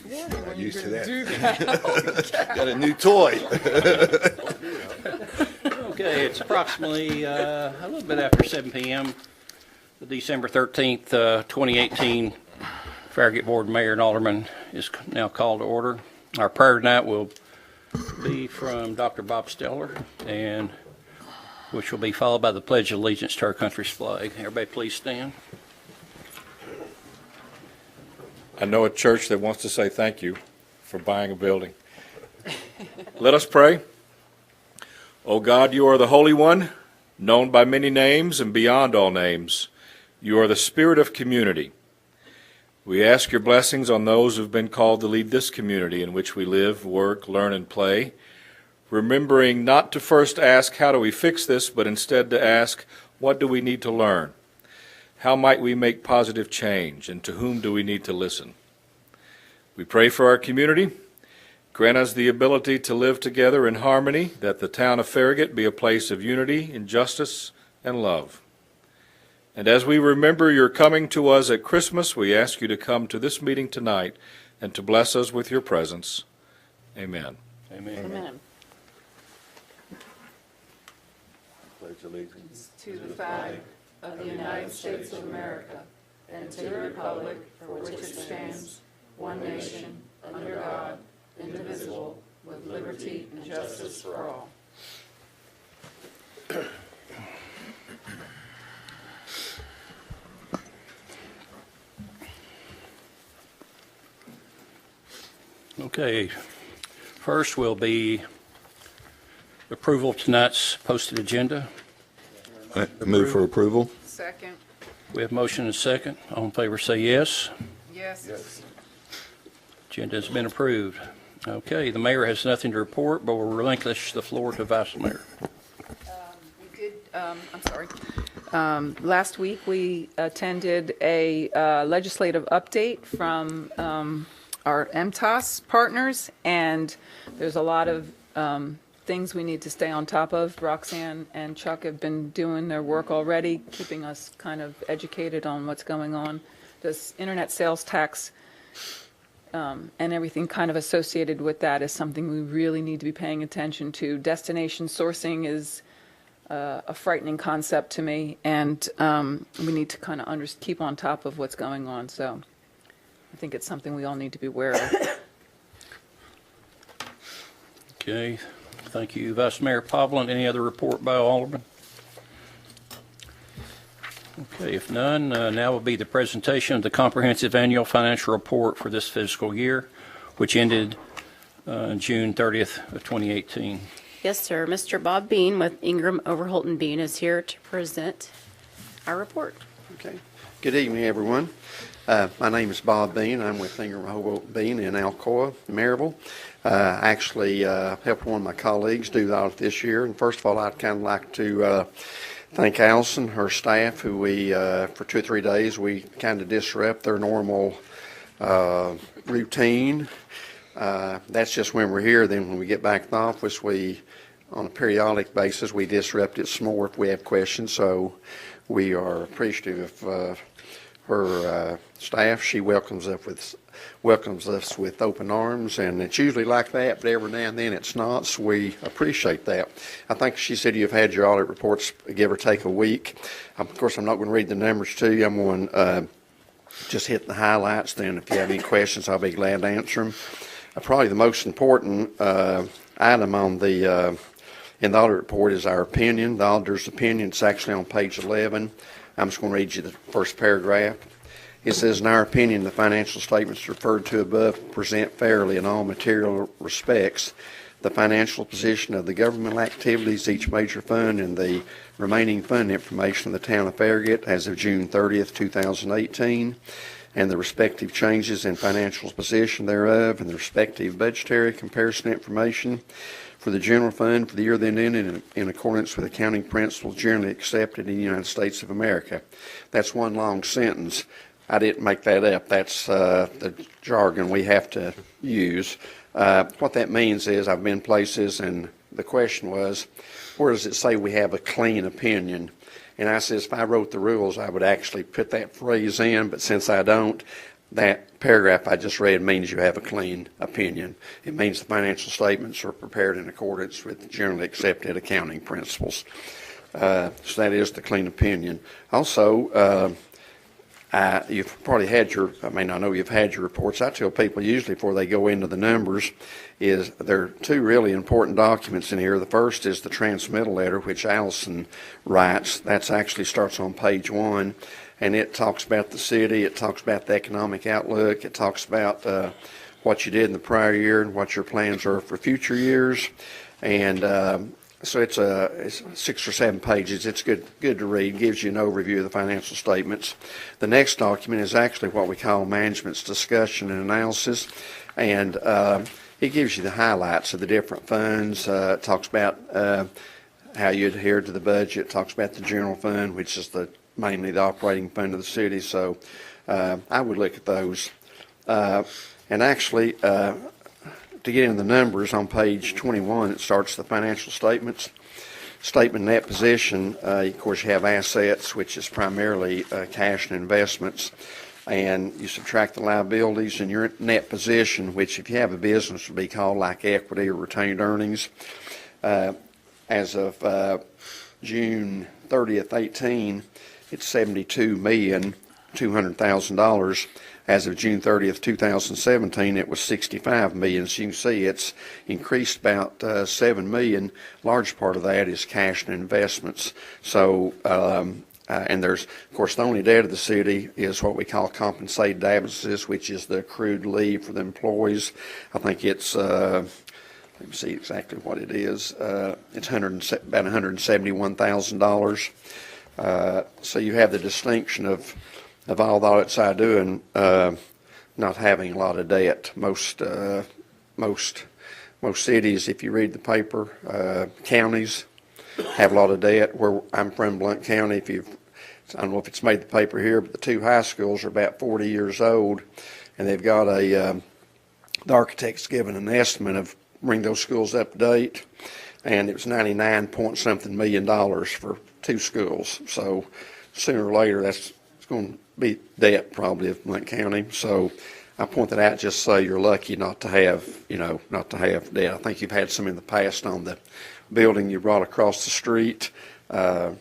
Not used to that. Got a new toy. Okay, it's approximately a little bit after 7 p.m. The December 13th, 2018 Farragut Board Mayor and Alderman is now called to order. Our prayer tonight will be from Dr. Bob Steller, and which will be followed by the Pledge of Allegiance to our country's flag. Everybody please stand. I know a church that wants to say thank you for buying a building. Let us pray. O God, you are the Holy One, known by many names and beyond all names. You are the Spirit of community. We ask your blessings on those who have been called to lead this community in which we live, work, learn, and play, remembering not to first ask, how do we fix this, but instead to ask, what do we need to learn? How might we make positive change, and to whom do we need to listen? We pray for our community. Grant us the ability to live together in harmony, that the town of Farragut be a place of unity, injustice, and love. And as we remember your coming to us at Christmas, we ask you to come to this meeting tonight and to bless us with your presence. Amen. Amen. Amen. Pledge allegiance To the flag of the United States of America and to the republic for which it stands, one nation, under God, indivisible, with liberty and justice for all. Okay, first will be approval of tonight's posted agenda. I move for approval. Second. We have motion and second. All in favor say yes. Yes. Agenda has been approved. Okay, the mayor has nothing to report, but will relinquish the floor to vice mayor. We did, last week we attended a legislative update from our MTOS partners, and there's a lot of things we need to stay on top of. Roxanne and Chuck have been doing their work already, keeping us kind of educated on what's going on. This internet sales tax and everything kind of associated with that is something we really need to be paying attention to. Destination sourcing is a frightening concept to me, and we need to kind of keep on top of what's going on. So I think it's something we all need to be aware of. Okay, thank you, Vice Mayor Pavlin. Any other report by Alderman? Okay, if none, now will be the presentation of the comprehensive annual financial report for this fiscal year, which ended June 30th of 2018. Yes, sir. Mr. Bob Bean with Ingram Overholt and Bean is here to present our report. Okay. Good evening, everyone. My name is Bob Bean. I'm with Ingram Overholt Bean in Alcoa, Maryville. I actually helped one of my colleagues do the audit this year. And first of all, I'd kind of like to thank Allison, her staff, who we, for 2 or 3 days, we kind of disrupt their normal routine. That's just when we're here. Then when we get back in the office, we, on a periodic basis, we disrupt it some more if we have questions. So we are appreciative of her staff. She welcomes us with open arms, and it's usually like that, but every now and then it's not, so we appreciate that. I think she said you've had your audit reports, give or take, a week. Of course, I'm not going to read the numbers to you. I'm going to just hit the highlights. Then if you have any questions, I'll be glad to answer them. Probably the most important item on the in the audit report is our opinion, the auditor's opinion. It's actually on page 11. I'm just going to read you the first paragraph. It says, in our opinion, the financial statements referred to above present fairly in all material respects the financial position of the governmental activities, each major fund, and the remaining fund information of the town of Farragut as of June 30th, 2018, and the respective changes in financial position thereof, and the respective budgetary comparison information for the general fund for the year then ended in accordance with accounting principles generally accepted in the United States of America. That's one long sentence. I didn't make that up. That's the jargon we have to use. What that means is I've been places and the question was, where does it say we have a clean opinion? And I says, if I wrote the rules, I would actually put that phrase in, but since I don't, that paragraph I just read means you have a clean opinion. It means the financial statements are prepared in accordance with generally accepted accounting principles. So that is the clean opinion. Also, you've probably had I know you've had your reports. I tell people usually before they go into the numbers is there are two really important documents in here. The first is the transmittal letter, which Allison writes. That actually starts on page 1, and it talks about the city. It talks about the economic outlook. It talks about what you did in the prior year and what your plans are for future years. And so it's 6 or 7 pages. It's good to read. Gives you an overview of the financial statements. The next document is actually what we call management's discussion and analysis, and it gives you the highlights of the different funds. It talks about how you adhere to the budget. It talks about the general fund, which is mainly the operating fund of the city. So I would look at those. And actually, to get into the numbers, on page 21, it starts the financial statements. Statement net position, of course, you have assets, which is primarily cash and investments. And you subtract the liabilities, and your net position, which if you have a business would be called like equity or retained earnings. As of June 30th, 18, it's $72,200,000. As of June 30th, 2017, it was $65 million. So you can see it's increased about $7 million. Large part of that is cash and investments. So, and there's, of course, the only debt of the city is what we call compensated absences, which is the accrued leave for the employees. I think it's, let me see exactly what it is. It's about $171,000. So you have the distinction of all the audits I do and not having a lot of debt. Most cities, if you read the paper, counties have a lot of debt. Where I'm from, Blount County, I don't know if it's made the paper here, but the 2 high schools are about 40 years old, and they've got the architect's given an estimate of bring those schools up to date, and it was 99 point something million for 2 schools. So sooner or later, it's going to be debt probably of Blount County. So I point that out just so you're lucky not to have debt. I think you've had some in the past on the building you brought across the street. And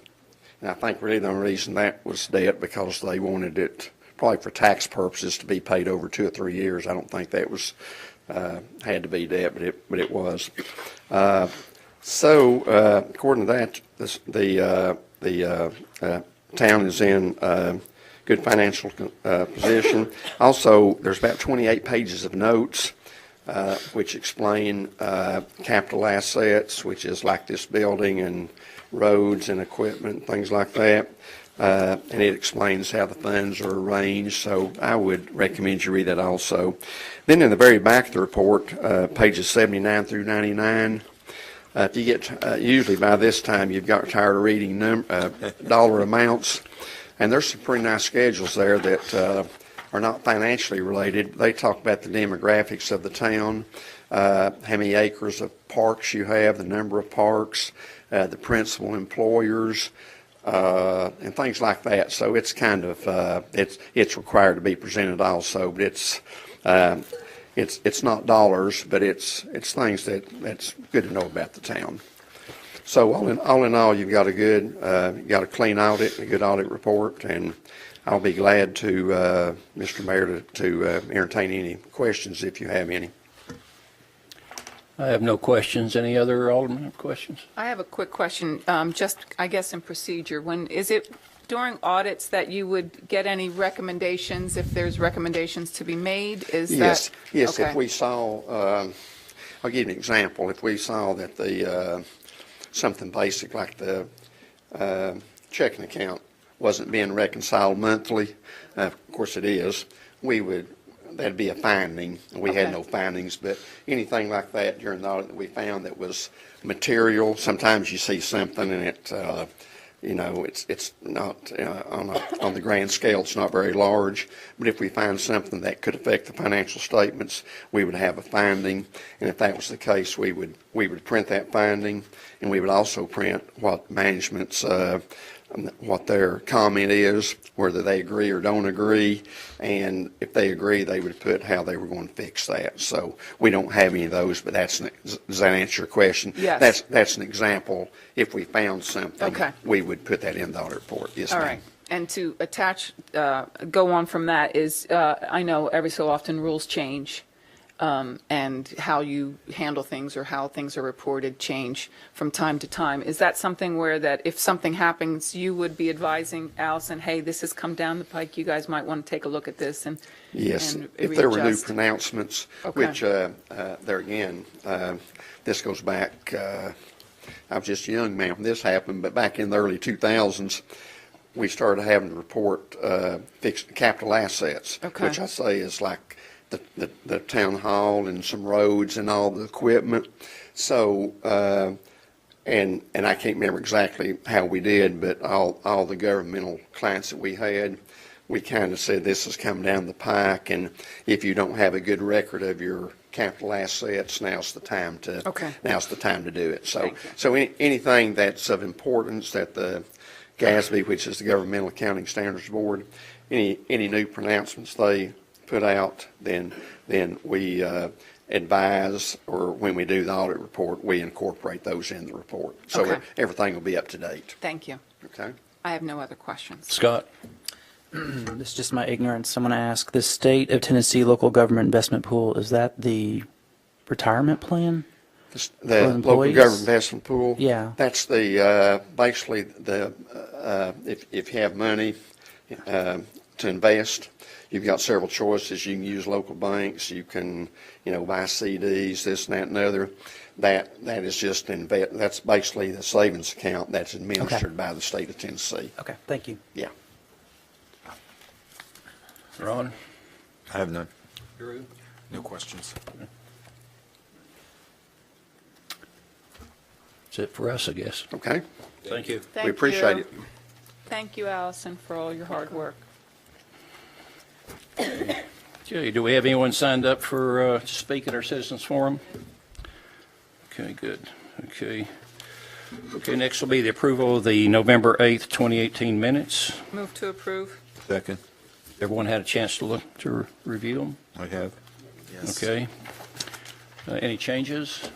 I think really the only reason that was debt because they wanted it probably for tax purposes to be paid over 2 or 3 years. I don't think that was had to be debt, but it was. So according to that, the town is in good financial position. Also, there's about 28 pages of notes which explain capital assets, which is like this building and roads and equipment, things like that. And it explains how the funds are arranged, so I would recommend you read that also. Then in the very back of the report, pages 79 through 99, if you get, usually by this time you've got tired of reading dollar amounts, and there's some pretty nice schedules there that are not financially related. They talk about the demographics of the town, how many acres of parks you have, the number of parks, the principal employers, and things like that. So it's kind of it's required to be presented also, but it's not dollars, but it's things that's good to know about the town. So all in all, you've got a clean audit, a good audit report, and I'll be glad to, Mr. Mayor, to entertain any questions if you have any. I have no questions. Any other aldermen have questions? I have a quick question, just, I guess, in procedure. Is it during audits that you would get any recommendations, if there's recommendations to be made? Yes. Okay. If we saw, I'll give you an example. If we saw that something basic like the checking account wasn't being reconciled monthly, of course it is, that'd be a finding. We had no findings, but anything like that during the audit that we found that was material, sometimes you see something and it's not, on the grand scale, it's not very large, but if we find something that could affect the financial statements, we would have a finding, and if that was the case, we would print that finding, and we would also print what management's what their comment is, whether they agree or don't agree, and if they agree, they would put how they were going to fix that. So we don't have any of those, but does that answer your question? Yes. That's an example. If we found something, Okay. we would put that in the audit report. Yes, All ma'am. right. And to attach, go on from that is, I know every so often rules change, and how you handle things or how things are reported change from time to time. Is that something where that if something happens, you would be advising Allison, hey, this has come down the pike, you guys might want to take a look at this and Yes, and if there were new readjust? pronouncements, Okay. which, there again, this goes back, I was just a young man when this happened, but back in the early 2000s, we started having to report fixed capital assets, Okay. which I say is like the town hall and some roads and all the equipment. So, and I can't remember exactly how we did, but all the governmental clients that we had, we kind of said this is coming down the pike, and if you don't have a good record of your capital assets, now's the time to do it. So, Thank you. so anything that's of importance that the GASB, which is the Governmental Accounting Standards Board, any new pronouncements they put out, then we advise, or when we do the audit report, we incorporate those in the report. So Okay. everything will be up to date. Thank you. Okay? I have no other questions. Scott? This is just my ignorance. I want to ask, the State of Tennessee Local Government Investment Pool, is that the retirement plan? The local employees? government investment pool. Yeah. That's the, basically the, if you have money to invest, you've got several choices. You can use local banks, you can, buy CDs, this and that and other. That is just that's basically the savings account that's administered by the state of Tennessee. Okay, thank you. Yeah. Ron? I have none. Drew? No questions. That's it for us, I guess. Okay? Thank you. Thank We appreciate you. it. Thank you, Allison, for all your hard work. Okay, do we have anyone signed up for to speak at our citizens forum? Okay, good. Okay, next will be the approval of the November 8th, 2018 minutes. Move to approve. Second. Everyone had a chance to look, to review them? I have. Yes. Okay. Any changes?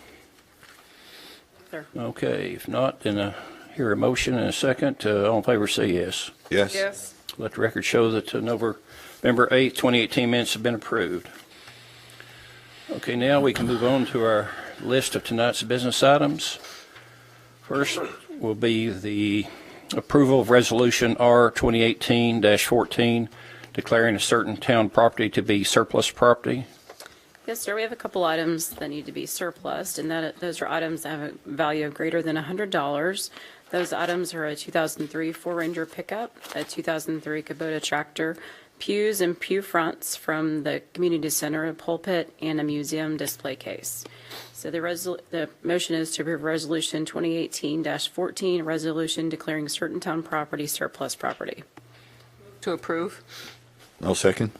Sir. Okay, if not, then hear a motion and a second. All in favor say yes. Yes. Yes. Let the record show that November 8th, 2018 minutes have been approved. Okay, now we can move on to our list of tonight's business items. First will be the approval of Resolution R 2018-14, declaring a certain town property to be surplus property. Yes, sir. We have a couple items that need to be surplused, and those are items that have a value of greater than $100. Those items are a 2003 Ford Ranger pickup, a 2003 Kubota tractor, pews and pew fronts from the community center, a pulpit, and a museum display case. So the motion is to approve Resolution 2018-14, resolution declaring certain town property surplus property. To approve. No second.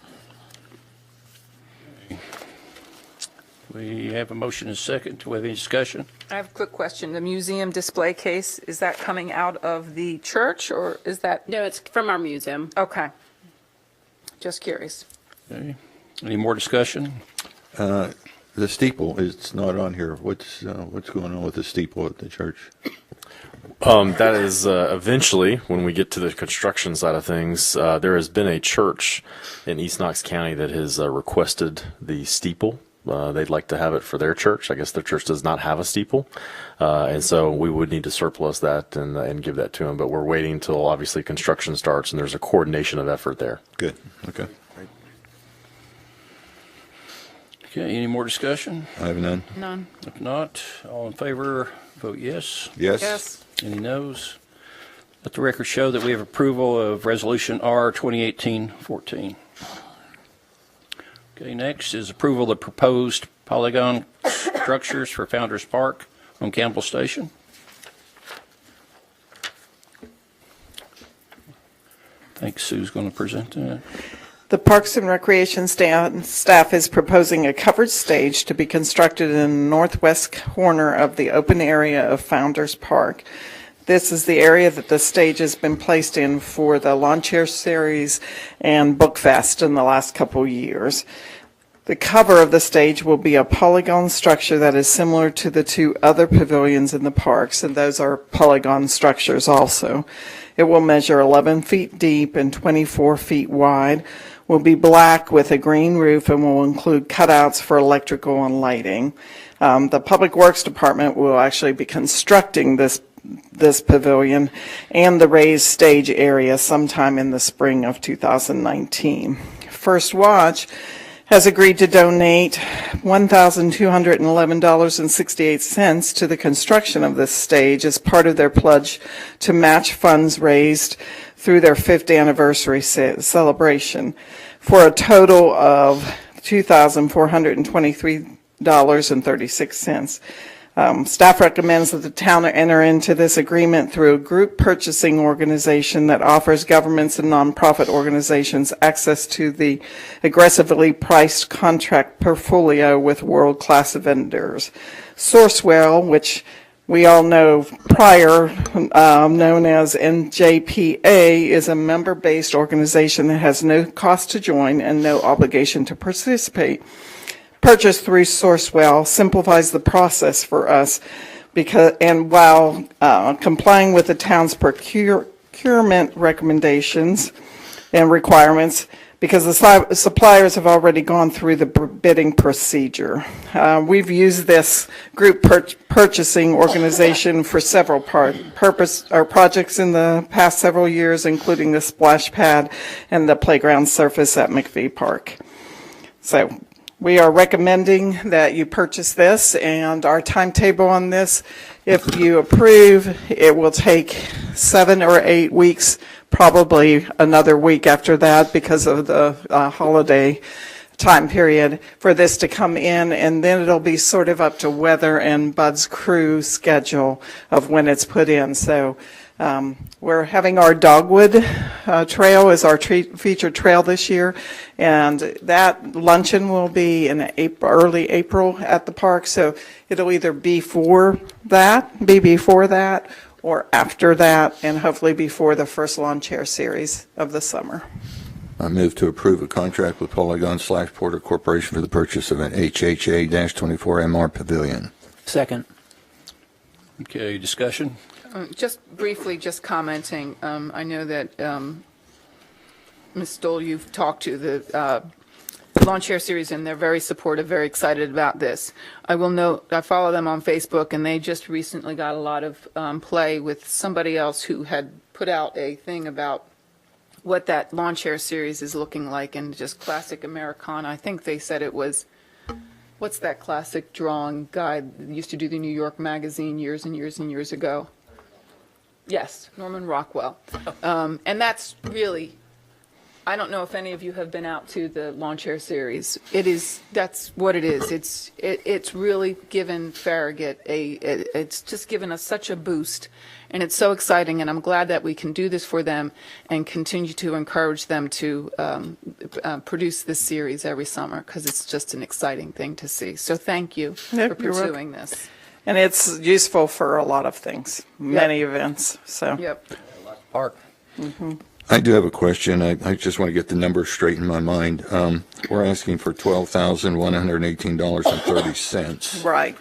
We have a motion and a second. Do we have any discussion? I have a quick question. The museum display case, is that coming out of the church, or is that, No, it's from our museum. okay. Just curious. Okay. Any more discussion? The steeple is not on here. What's going on with the steeple at the church? That is eventually, when we get to the construction side of things, there has been a church in East Knox County that has requested the steeple. They'd like to have it for their church. I guess their church does not have a steeple. And so we would need to surplus that and give that to them. But we're waiting until obviously construction starts and there's a coordination of effort there. Good. Okay. Okay, any more discussion? I have none. None. If not, all in favor, vote yes. Yes. Yes. Any noes? Let the record show that we have approval of Resolution R 2018-14. Okay, next is approval of the proposed polygon structures for Founders Park on Campbell Station. I think Sue's going to present that. The Parks and Recreation staff is proposing a covered stage to be constructed in the northwest corner of the open area of Founders Park. this is the area that the stage has been placed in for the lawn chair series and Book Fest in the last couple years. The cover of the stage will be a polygon structure that is similar to the two other pavilions in the parks, and those are polygon structures also. It will measure 11 feet deep and 24 feet wide, will be black with a green roof, and will include cutouts for electrical and lighting. The Public Works Department will actually be constructing this pavilion and the raised stage area sometime in the spring of 2019. First Watch has agreed to donate $1,211.68 to the construction of this stage as part of their pledge to match funds raised through their 5th anniversary celebration, for a total of $2,423.36. Staff recommends that the town enter into this agreement through a group purchasing organization that offers governments and nonprofit organizations access to the aggressively priced contract portfolio with world-class vendors. Sourcewell, which we all know prior, known as NJPA, is a member-based organization that has no cost to join and no obligation to participate. Purchase through Sourcewell simplifies the process for us while complying with the town's procurement recommendations and requirements, because the suppliers have already gone through the bidding procedure. We've used this group purchasing organization for several projects in the past several years, including the splash pad and the playground surface at McVee Park. So we are recommending that you purchase this, and our timetable on this, if you approve, it will take 7 or 8 weeks, probably another week after that because of the holiday time period for this to come in, and then it'll be sort of up to Weather and Bud's crew schedule of when it's put in. So we're having our Dogwood Trail as our featured trail this year, and that luncheon will be in early April at the park, so it'll either be before that, or after that, and hopefully before the first lawn chair series of the summer. I move to approve a contract with Polygon/Porter Corporation for the purchase of an HHA-24MR pavilion. Second. Okay, discussion? Just briefly, just commenting, I know that, Ms. Stoll, you've talked to the lawn chair series, and they're very supportive, very excited about this. I will note, I follow them on Facebook, and they just recently got a lot of play with somebody else who had put out a thing about what that lawn chair series is looking like, and just classic Americana. I think they said it was, what's that classic drawing guy that used to do the New York Magazine years and years and years ago? Yes, Norman Rockwell. And that's really, I don't know if any of you have been out to the lawn chair series. That's what it is. It's really given Farragut it's just given us such a boost, and it's so exciting, and I'm glad that we can do this for them and continue to encourage them to produce this series every summer, because it's just an exciting thing to see. So thank you for Yep, you're welcome. pursuing this. And it's useful for a lot of things, many events, so. Yep. Park. I do have a question. I just want to get the numbers straight in my mind. We're asking for $12,118.30. Right.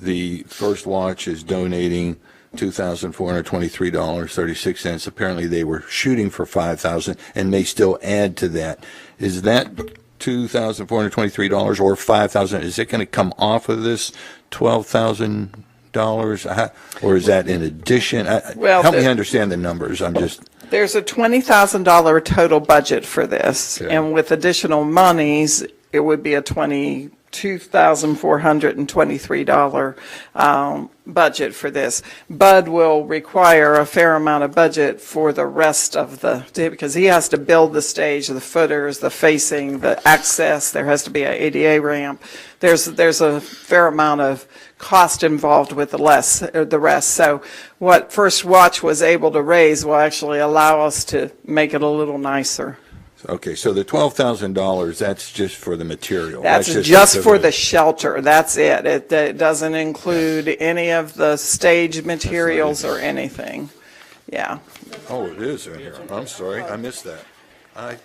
The First Watch is donating $2,423.36. Apparently, they were shooting for $5,000 and may still add to that. Is that $2,423 or $5,000? Is it going to come off of this $12,000, or is that in addition? Well, help me understand the numbers. There's a $20,000 total budget for this, Okay. and with additional monies, it would be a $22,423 budget for this. Bud will require a fair amount of budget for the rest of the day, because he has to build the stage, the footers, the facing, the access. There has to be an ADA ramp. There's a fair amount of cost involved with the rest. So what First Watch was able to raise will actually allow us to make it a little nicer. Okay, so the $12,000, that's just for the material. That's just for the shelter. That's it. It doesn't include any of the stage materials or anything. Yeah. Oh, it is in here. I'm sorry, I missed that.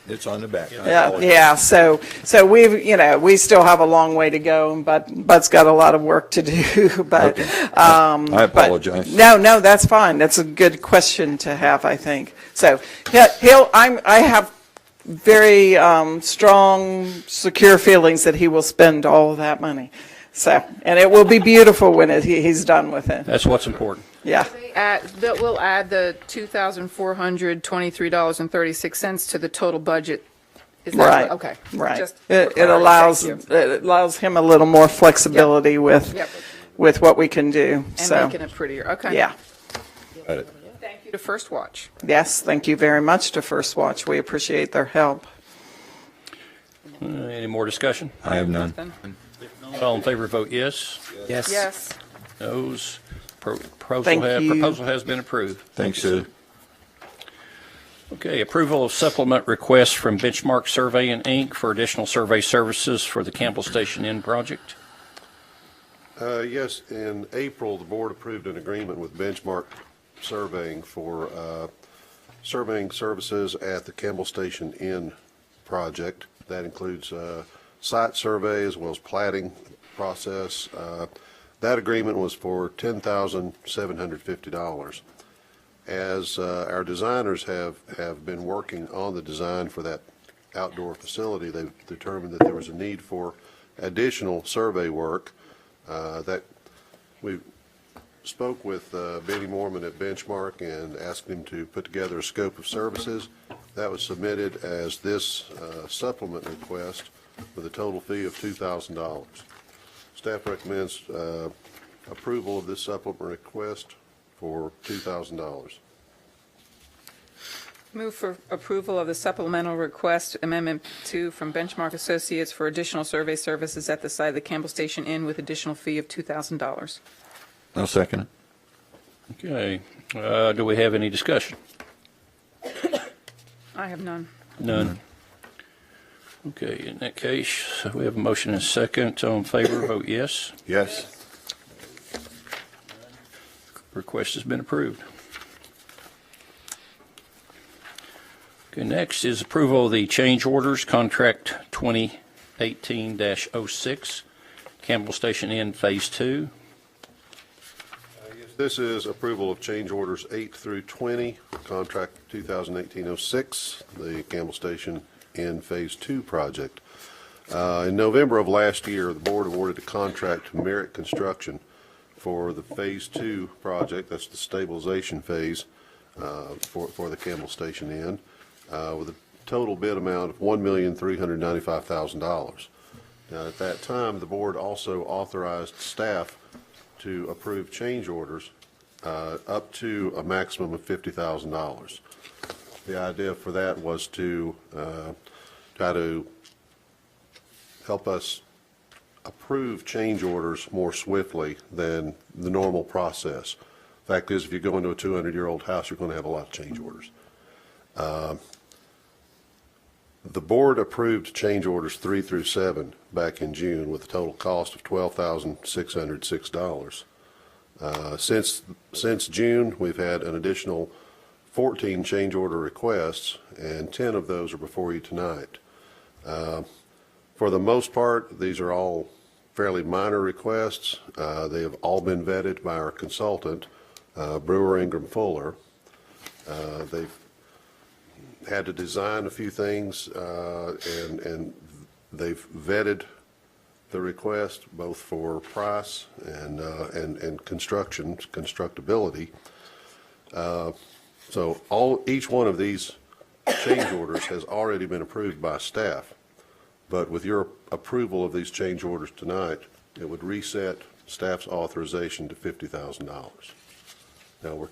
It's on the back. I Yeah, apologize. yeah, so we still have a long way to go, but Bud's got a lot of work to do, but. I but- apologize. No, that's fine. That's a good question to have, I think. So I have very strong, secure feelings that he will spend all of that money. So, and it will be beautiful when he's done with it. That's what's important. Yeah. We'll add the $2,423.36 to the total budget. Is that Right. Okay. Right. Just It for allows, clarity, it allows him a little more flexibility with Yep. what we can do. And So, making it prettier. Okay. yeah. Got it. Thank you to First Watch. Yes, thank you very much to First Watch. We appreciate their help. Any more discussion? I have none. All in favor, vote yes. Yes. Yes. Noes. Thank you. Proposal has been approved. Thanks, Sue. Okay, approval of supplement request from Benchmark Surveying, Inc. for additional survey services for the Campbell Station Inn project. Yes, in April, the board approved an agreement with Benchmark Surveying for surveying services at the Campbell Station Inn project. That includes site survey as well as plating process. That agreement was for $10,750. As our designers have been working on the design for that outdoor facility, they've determined that there was a need for additional survey work. That we spoke with Benny Mormon at Benchmark and asked him to put together a scope of services. That was submitted as this supplement request with a total fee of $2,000. Staff recommends approval of this supplement request for $2,000. Move for approval of the supplemental request Amendment 2 from Benchmark Associates for additional survey services at the site of the Campbell Station Inn with additional fee of $2,000. I'll second it. Okay, do we have any discussion? I have none. None. Okay, in that case, we have a motion and a second. All in favor, vote yes. Yes. Request has been approved. Okay, next is approval of the change orders, contract 2018-06, Campbell Station Inn Phase 2. This is approval of change orders 8 through 20, contract 2018-06, the Campbell Station Inn Phase 2 project. In November of last year, the board awarded a contract to Merit Construction for the Phase 2 project. That's the stabilization phase for the Campbell Station Inn, with a total bid amount of $1,395,000. Now, at that time, the board also authorized staff to approve change orders up to a maximum of $50,000. The idea for that was to try to help us approve change orders more swiftly than the normal process. Fact is, if you go into a 200-year-old house, you're going to have a lot of change orders. The board approved change orders 3 through 7 back in June with a total cost of $12,606. Since June, we've had an additional 14 change order requests, and 10 of those are before you tonight. For the most part, these are all fairly minor requests. They have all been vetted by our consultant, Brewer Ingram Fuller. They've had to design a few things, and they've vetted the request both for price and constructability. So each one of these change orders has already been approved by staff. But with your approval of these change orders tonight, it would reset staff's authorization to $50,000. Now, we're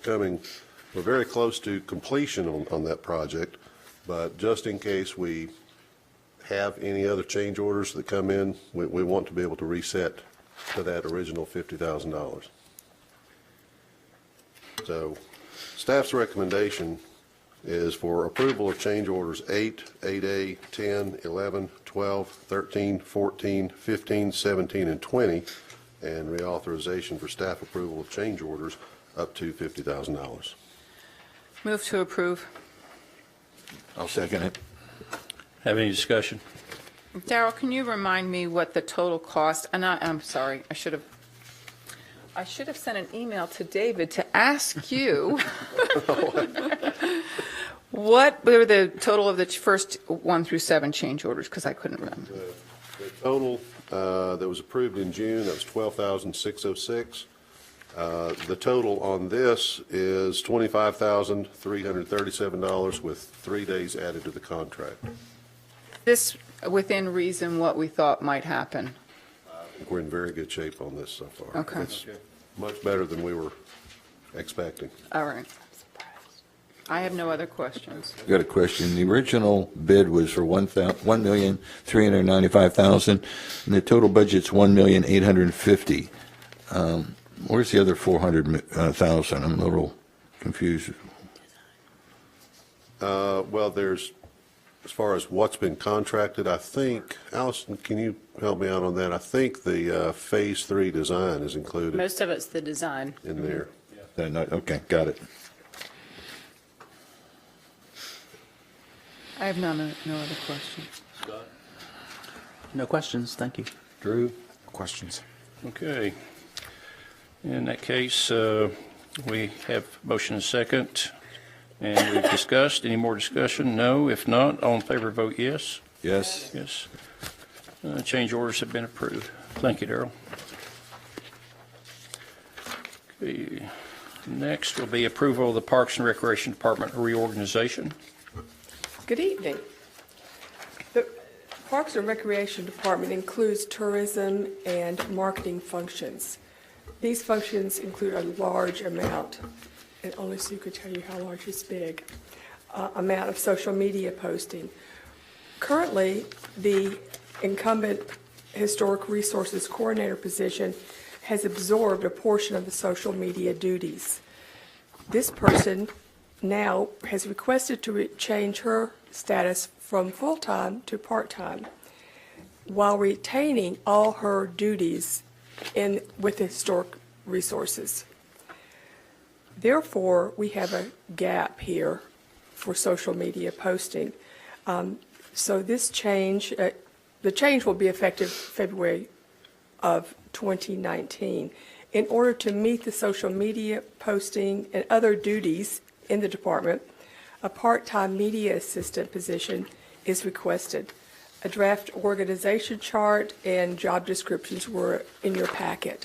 very close to completion on that project, but just in case we have any other change orders that come in, we want to be able to reset to that original $50,000. So staff's recommendation is for approval of change orders 8, 8A, 10, 11, 12, 13, 14, 15, 17, and 20, and reauthorization for staff approval of change orders up to $50,000. Move to approve. I'll second it. Have any discussion? Darrell, can you remind me what the total cost, and I'm sorry, I should have sent an email to David to ask you what were the total of the first 1 through 7 change orders, because I couldn't remember. The total that was approved in June, that was $12,606. The total on this is $25,337 with 3 days added to the contract. This within reason what we thought might happen. I think we're in very good shape on this so far. Okay. It's much better than we were expecting. All right. I have no other questions. I've got a question. The original bid was for $1,395,000, and the total budget's $1,850,000. Where's the other $400,000? I'm a little confused. Well, there's, as far as what's been contracted, I think, Allison, can you help me out on that? I think the Phase 3 design is included Most of it's the design. in there. Okay, got it. I have no other questions. No questions, thank you. Drew? Questions? Okay. In that case, we have motion and second, and we've discussed. Any more discussion? No. If not, all in favor vote yes. Yes? Yes. Change orders have been approved. Thank you, Darrell. Okay. Next will be approval of the Parks and Recreation Department reorganization. Good evening. The Parks and Recreation Department includes tourism and marketing functions. These functions include a large amount, and only Sue could tell you how large is big, amount of social media posting. Currently, the incumbent Historic Resources Coordinator position has absorbed a portion of the social media duties. This person now has requested to change her status from full-time to part-time while retaining all her duties with Historic Resources. Therefore, we have a gap here for social media posting. So this change, the change will be effective February of 2019. In order to meet the social media posting and other duties in the department, a part-time media assistant position is requested. A draft organization chart and job descriptions were in your packet.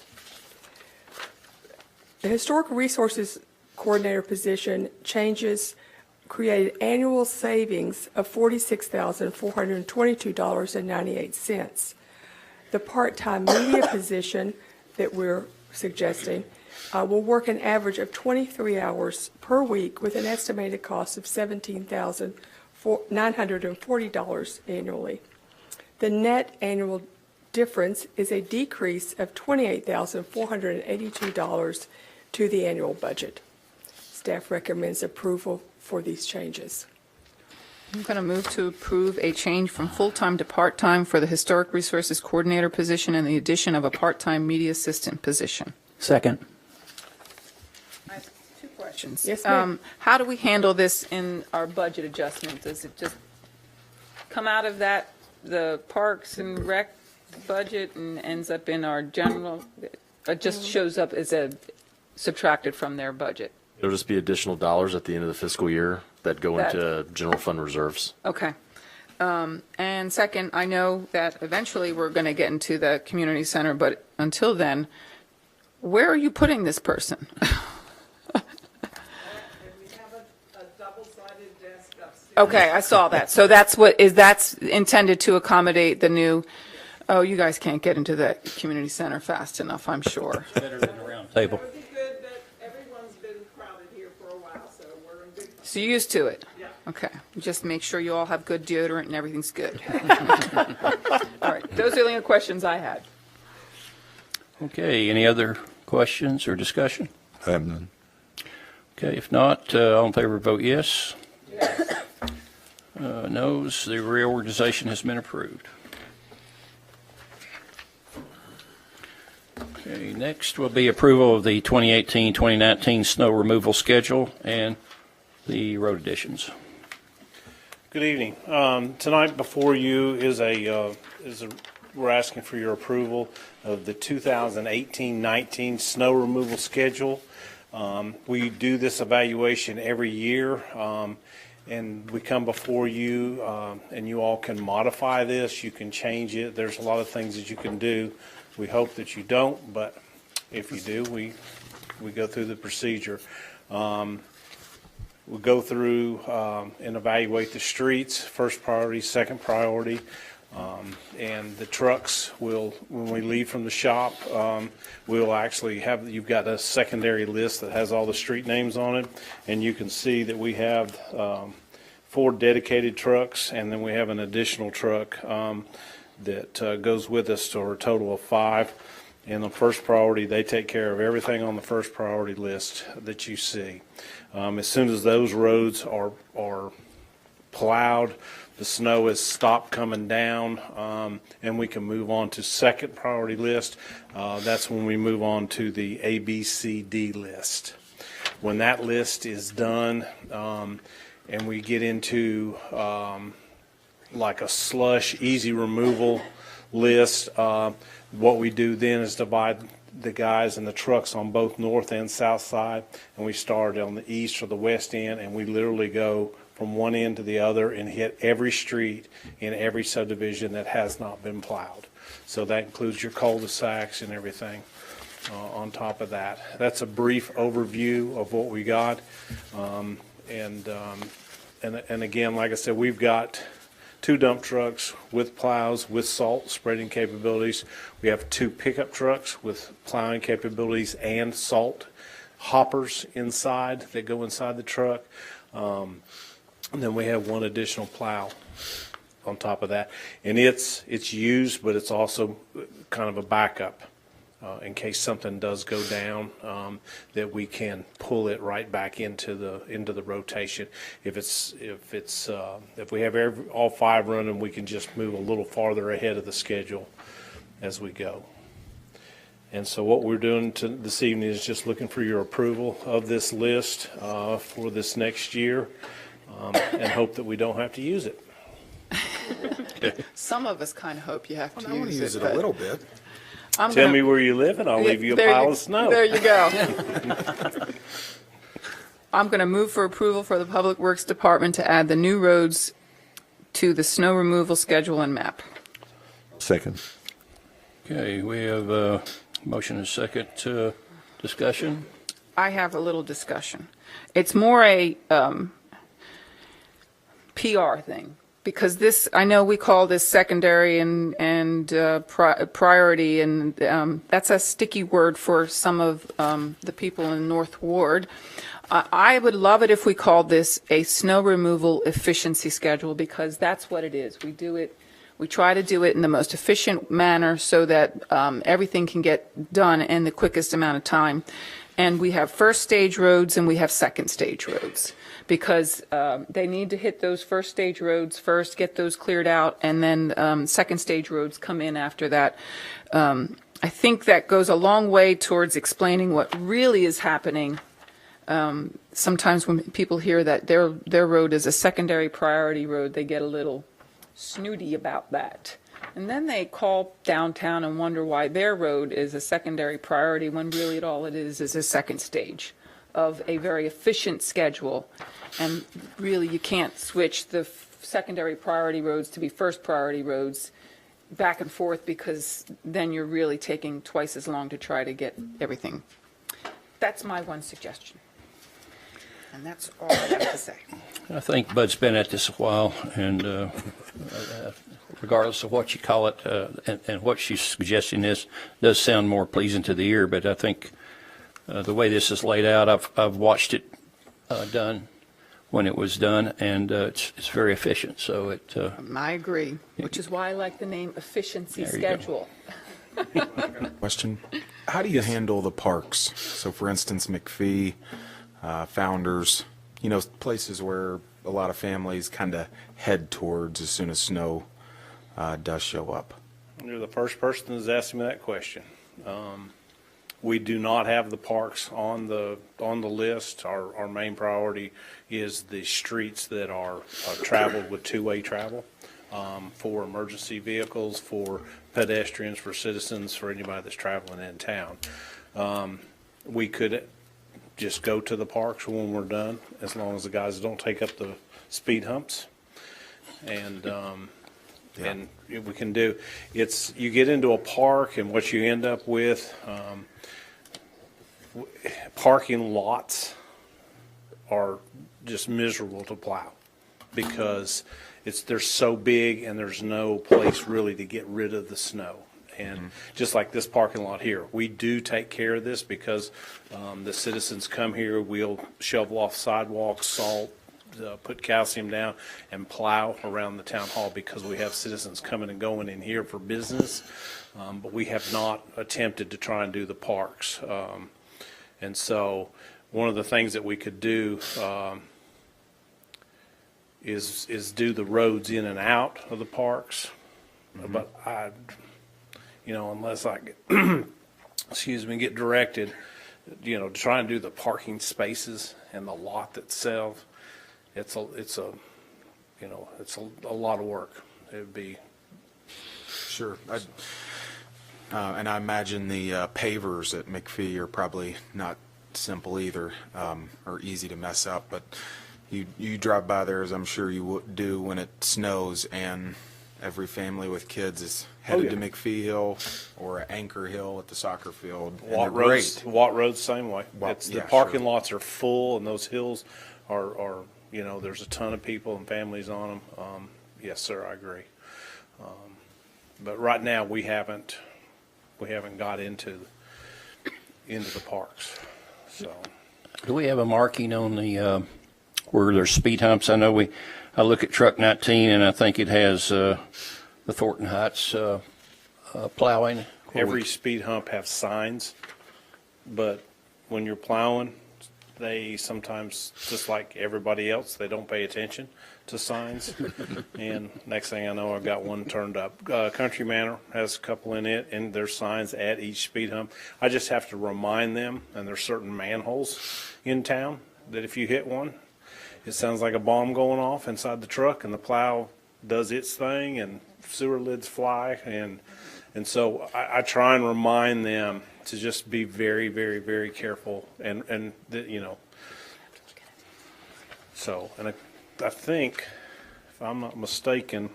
The Historical Resources Coordinator position changes created annual savings of $46,422.98. The part-time media position that we're suggesting will work an average of 23 hours per week with an estimated cost of $17,940 annually. The net annual difference is a decrease of $28,482 to the annual budget. Staff recommends approval for these changes. I'm going to move to approve a change from full-time to part-time for the Historic Resources Coordinator position and the addition of a part-time media assistant position. Second. I have 2 questions. Yes, ma'am. How do we handle this in our budget adjustment? Does it just come out of the Parks and Rec budget and ends up in our general? It just shows up as subtracted from their budget? There'll just be additional dollars at the end of the fiscal year that go into general fund reserves. Okay. And second, I know that eventually we're going to get into the community center, but until then, where are you putting this person? Okay, I saw that. So that's intended to accommodate the new, oh, you guys can't get into the community center fast enough, I'm sure. Better than a round table. It would be good that everyone's been crowded here for a while, so we're in good. So you're used to it? Yeah. Okay, just make sure you all have good deodorant and everything's good. All right, those are the only questions I had. Okay, any other questions or discussion? I have none. Okay, if not, all in favor vote yes. Noes. The reorganization has been approved. Okay, next will be approval of the 2018-2019 snow removal schedule and the road additions. Good evening. Tonight before you we're asking for your approval of the 2018-19 snow removal schedule. We do this evaluation every year, and we come before you, and you all can modify this. You can change it. There's a lot of things that you can do. We hope that you don't, but if you do, we go through the procedure. We go through and evaluate the streets, first priority, second priority, and the trucks will, when we leave from the shop, we'll actually have, you've got a secondary list that has all the street names on it, and you can see that we have 4 dedicated trucks, and then we have an additional truck that goes with us to a total of 5. And the first priority, they take care of everything on the first priority list that you see. As soon as those roads are plowed, the snow has stopped coming down, and we can move on to second priority list. That's when we move on to the A, B, C, D list. When that list is done, and we get into like a slush, easy removal list, what we do then is divide the guys and the trucks on both north and south side, and we start on the east or the west end, and we literally go from one end to the other and hit every street in every subdivision that has not been plowed. So that includes your cul-de-sacs and everything on top of that. That's a brief overview of what we got. And again, like I said, we've got 2 dump trucks with plows with salt spreading capabilities. We have 2 pickup trucks with plowing capabilities and salt hoppers inside that go inside the truck. And then we have 1 additional plow on top of that. And it's used, but it's also kind of a backup in case something does go down, that we can pull it right back into the rotation. If we have all 5 running, we can just move a little farther ahead of the schedule as we go. And so what we're doing this evening is just looking for your approval of this list for this next year, and hope that we don't have to use it. Some of us kind of hope you have to use it. I want to use it a little bit. Tell me where you live, and I'll leave you a pile of snow. There you go. I'm going to move for approval for the Public Works Department to add the new roads to the snow removal schedule and map. Second. Okay, we have a motion and a second discussion. I have a little discussion. It's more a PR thing. Because this, I know we call this secondary and priority, and that's a sticky word for some of the people in North Ward. I would love it if we called this a snow removal efficiency schedule, because that's what it is. We try to do it in the most efficient manner so that everything can get done in the quickest amount of time. And we have first stage roads and we have second stage roads, because they need to hit those first stage roads first, get those cleared out, and then second stage roads come in after that. I think that goes a long way towards explaining what really is happening. Sometimes when people hear that their road is a secondary priority road, they get a little snooty about that. And then they call downtown and wonder why their road is a secondary priority, when really all it is a second stage of a very efficient schedule. And really, you can't switch the secondary priority roads to be first priority roads back and forth, because then you're really taking twice as long to try to get everything. That's my one suggestion. And that's all I have to say. I think Bud's been at this a while, and regardless of what you call it, and what she's suggesting does sound more pleasing to the ear, but I think the way this is laid out, I've watched it done when it was done, and it's very efficient. So I agree, which is why I like the name efficiency schedule. Question: how do you handle the parks? So, for instance, McPhee, Founders, places where a lot of families kind of head towards as soon as snow does show up? You're the first person that's asked me that question. We do not have the parks on the list. Our main priority is the streets that are traveled with two-way travel, for emergency vehicles, for pedestrians, for citizens, for anybody that's traveling in town. We could just go to the parks when we're done, as long as the guys don't take up the speed humps. And we can do, you get into a park and what you end up with, parking lots are just miserable to plow because they're so big and there's no place really to get rid of the snow. And just like this parking lot here, we do take care of this because the citizens come here, we'll shovel off sidewalks, salt, put calcium down, and plow around the town hall because we have citizens coming and going in here for business. But we have not attempted to try and do the parks. And so one of the things that we could do is do the roads in and out of the parks. But unless I get, get directed, to try and do the parking spaces and the lot itself, it's a lot of work. It would be. Sure. And I imagine the pavers at McPhee are probably not simple either, or easy to mess up. But you drive by there, as I'm sure you do, when it snows, and every family with kids is headed to McPhee Hill or Anchor Hill at the soccer field. Watt Road's same way. The parking lots are full, and those hills are there's a ton of people and families on them. Yes, sir, I agree. But right now we haven't got into the parks. So, Do we have a marking on the where there's speed humps? I know I look at truck 19 and I think it has the Thornton Heights plowing. Every speed hump has signs, but when you're plowing, they sometimes, just like everybody else, they don't pay attention to signs. And next thing I know, I've got one turned up. Country Manor has a couple in it, and there's signs at each speed hump. I just have to remind them, and there's certain manholes in town that if you hit one, it sounds like a bomb going off inside the truck, and the plow does its thing, and sewer lids fly. And so I try and remind them to just be very, very, very careful, and so, and I think, if I'm not mistaken,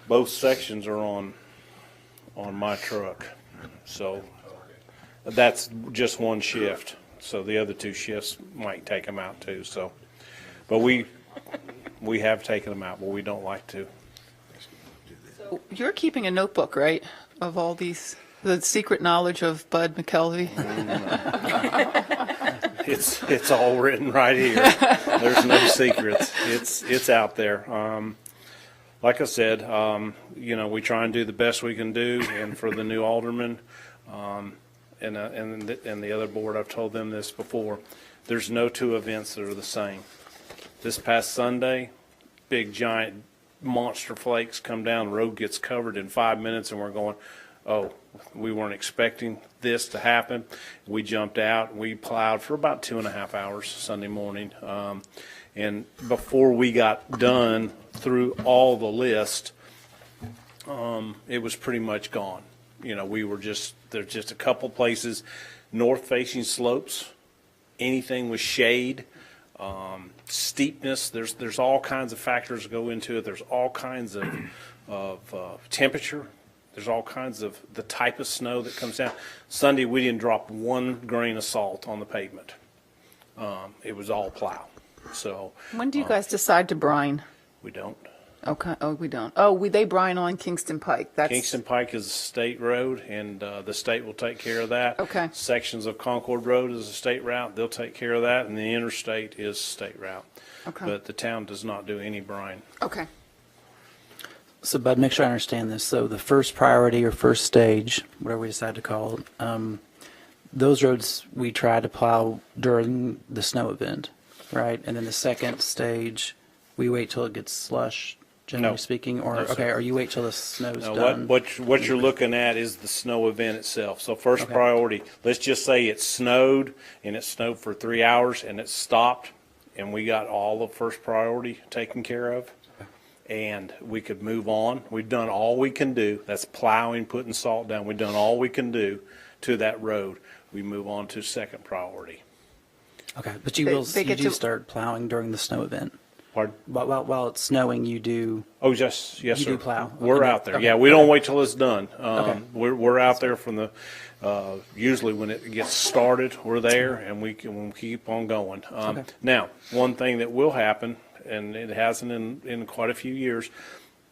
both sections are on my truck. So that's just one shift. So the other two shifts might take them out too. So, but we have taken them out, but we don't like to. You're keeping a notebook, right, of all these, the secret knowledge of Bud McKelvey? It's all written right here. There's no secrets. It's out there. Like I said, we try and do the best we can do, and for the new alderman, and the other board, I've told them this before. There's no two events that are the same. This past Sunday, big giant monster flakes come down, the road gets covered in 5 minutes, and we're going, oh, we weren't expecting this to happen. We jumped out, we plowed for about 2.5 hours Sunday morning. And before we got done through all the list, it was pretty much gone. There's just a couple places, north-facing slopes, anything with shade, steepness. There's all kinds of factors that go into it. There's all kinds of temperature. There's all kinds of the type of snow that comes down. Sunday, we didn't drop one grain of salt on the pavement. It was all plow. So When do you guys decide to brine? we don't. Okay. Oh, we don't. Oh, they brine on Kingston Pike. That's Kingston Pike is a state road, and the state will take care of that. Okay. Sections of Concord Road is a state route. They'll take care of that, and the interstate is state route. Okay. But the town does not do any brine. Okay. So, Bud, make sure I understand this. So the first priority or first stage, whatever we decide to call it, those roads we try to plow during the snow event. right? And then the second stage, we wait till it gets slush, generally No. speaking, or, No, sir. okay, or you wait till the snow's Now, done? what you're looking at is the snow event itself. So first Okay. priority, let's just say it snowed, and it snowed for 3 hours, and it stopped, and we got all of first priority taken care of, and we could move on. We've done all we can do. That's plowing, putting salt down. We've done all we can do to that road. We move on to second priority. Okay, but you They- will, they you get do to- start plowing during the snow event? Pardon? While it's snowing, you do, Oh, yes, yes, You sir. do plow? We're Okay. out there. Okay. Yeah, we don't wait till it's done. Okay. We're out there from the, usually when it gets started, we're there and we keep on going. Okay. Now, one thing that will happen, and it hasn't in quite a few years,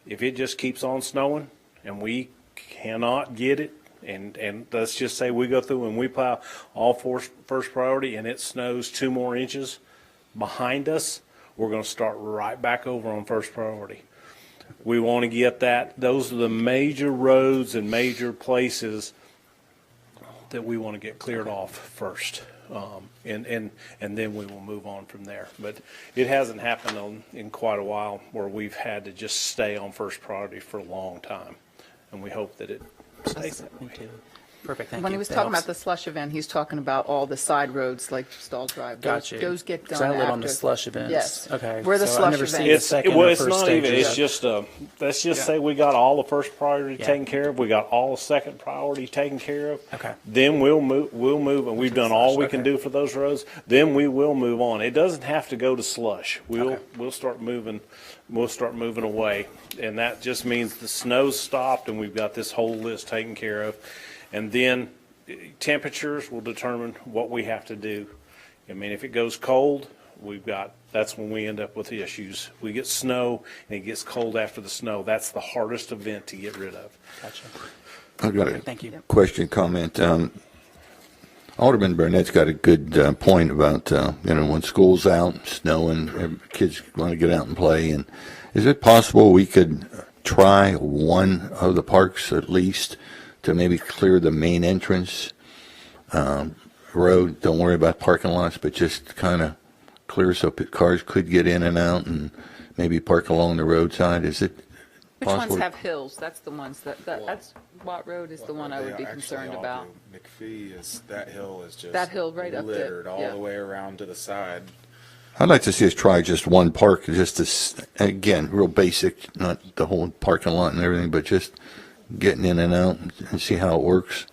if it just keeps on snowing and we cannot get it, and let's just say we go through and we plow all first priority and it snows 2 more inches behind us, we're going to start right back over on first priority. We want to get that. Those are the major roads and major places that we want to get cleared off first. And then we will move on from there. But it hasn't happened in quite a while where we've had to just stay on first priority for a long time. And we hope that it stays that way. me too. Perfect, thank you. When he was That talking helps. about the slush event, he's talking about all the side roads like Stall Drive. Gotcha. Those get done 'Cause I live on the after. slush events. Yes. Okay. We're the So I've slush never seen event. the second or It's first not even, stages. it's just, let's just say we got all the first priority Yeah. taken care of, we got all the second priority taken care of. Okay. Then we'll move, and we've done all we can Okay. do for those roads, then we will move on. It doesn't have to go to slush. Okay. We'll start moving away, and that just means the snow's stopped and we've got this whole list taken care of. And then temperatures will determine what we have to do. I mean, if it goes cold, that's when we end up with issues. We get snow and it gets cold after the snow. That's the hardest event to get rid of. Gotcha. I've got a Thank you. question, comment. Alderman Burnett's got a good point about, when school's out, snowing, kids want to get out and play. And is it possible we could try one of the parks at least to maybe clear the main entrance road? Don't worry about parking lots, but just kind of clear so cars could get in and out and maybe park along the roadside. Is it Which ones possible? have hills? That's the ones that's, Watt Road is the one I would be concerned about. McPhee is, that hill is just. That hill right up there, littered all yeah. the way around to the side. I'd like to see us try just one park, just again, real basic, not the whole parking lot and everything, but just getting in and out and see how it works.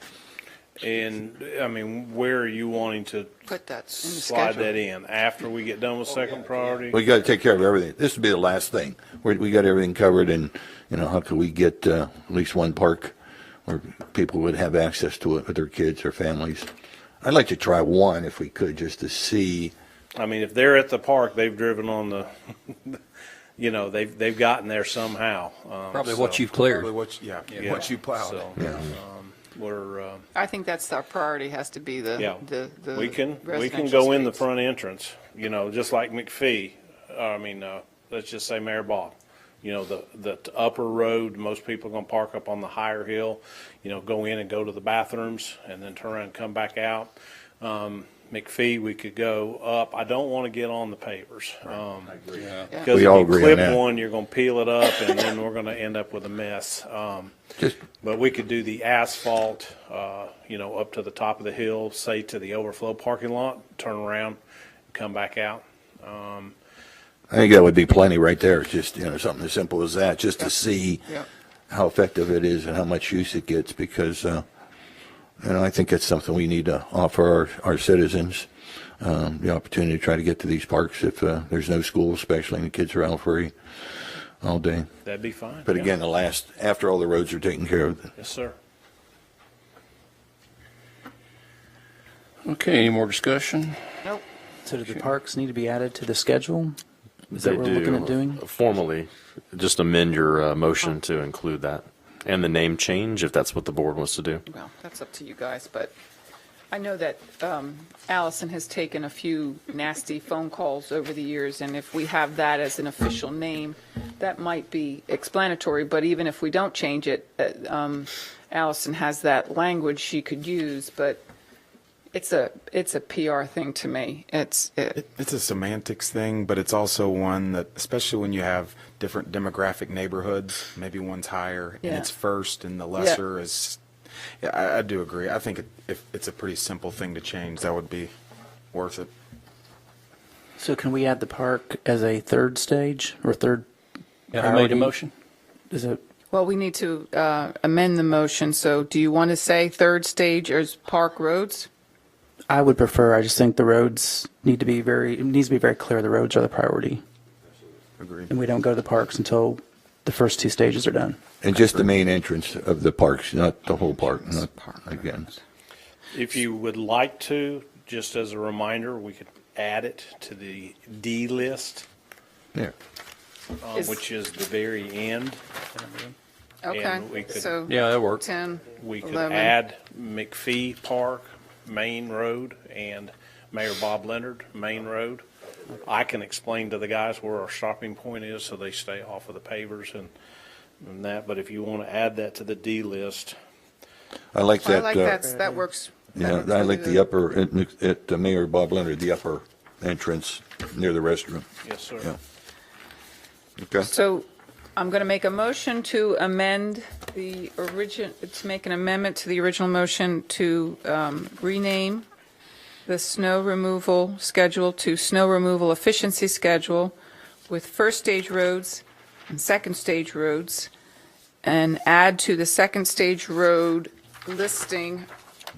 And, I mean, where are you wanting to Put that in the slide schedule. that in? After we get done with second priority? We got to take care of everything. This would be the last thing. We got everything covered, and how could we get at least one park where people would have access to it with their kids or families? I'd like to try one if we could, just to see. I mean, if they're at the park, they've driven on the, they've gotten there somehow. Probably what you've cleared. Probably what you plowed. So, Yeah. we're, I think that's our priority, has to be yeah, the we can residential go in the streets. front entrance, just like McPhee. Let's just say Mayor Ball. The upper road, most people are gonna park up on the higher hill, go in and go to the bathrooms and then turn around and come back out. McPhee, we could go up. I don't want to get on the pavers. Because We if all you agree on clip that. one, you're going to peel it up, and then we're going to end up with a mess. But we could do the asphalt, up to the top of the hill, say to the overflow parking lot, turn around, come back out. I think that would be plenty right there. Just something as simple as that, just to see Yeah. how effective it is and how much use it gets. Because I think it's something we need to offer our citizens, the opportunity to try to get to these parks if there's no school, especially, and the kids are out free all day. That'd be fine. But yeah. again, after all the roads are taken care of. Yes, sir. Okay, any more discussion? Nope. So do the parks need to be added to the schedule? Is that They what we're looking do. at doing? Formally, just amend your motion to include that. And the name change, if that's what the board wants to do. Well, that's up to you guys, but I know that Allison has taken a few nasty phone calls over the years, and if we have that as an official name, that might be explanatory, but even if we don't change it, Allison has that language she could use, but, It's a PR thing to me. It's It's a semantics thing, but it's also one that, especially when you have different demographic neighborhoods, maybe one's higher and Yeah. it's first and the lesser is, yeah, I do agree. I think if it's a pretty simple thing to change, that would be worth it. So can we add the park as a third stage or third Yeah, I made a priority? motion. Is it? well, we need to amend the motion. So do you want to say third stage as park roads? I would prefer. I just think the roads need to be it needs to be very clear. The roads are the priority, Agreed. and we don't go to the parks until the first two stages are done. And just the main entrance of the parks, not the whole park, not again. If you would like to, just as a reminder, we could add it to the D list, There. which is the very end. Okay, And we could- so Yeah, that works. 10, We could 11. add McPhee Park, Main Road, and Mayor Bob Leonard, Main Road. I can explain to the guys where our stopping point is so they stay off of the pavers and that, but if you want to add that to the D list, I like I that. like that works. that Yeah, works I really like good. the upper, at Mayor Bob Leonard, the upper entrance near the restroom. yes, sir. Yeah. Okay. So I'm going to make a motion to amend to make an amendment to the original motion to rename the snow removal schedule to snow removal efficiency schedule with first stage roads and second stage roads, and add to the second stage road listing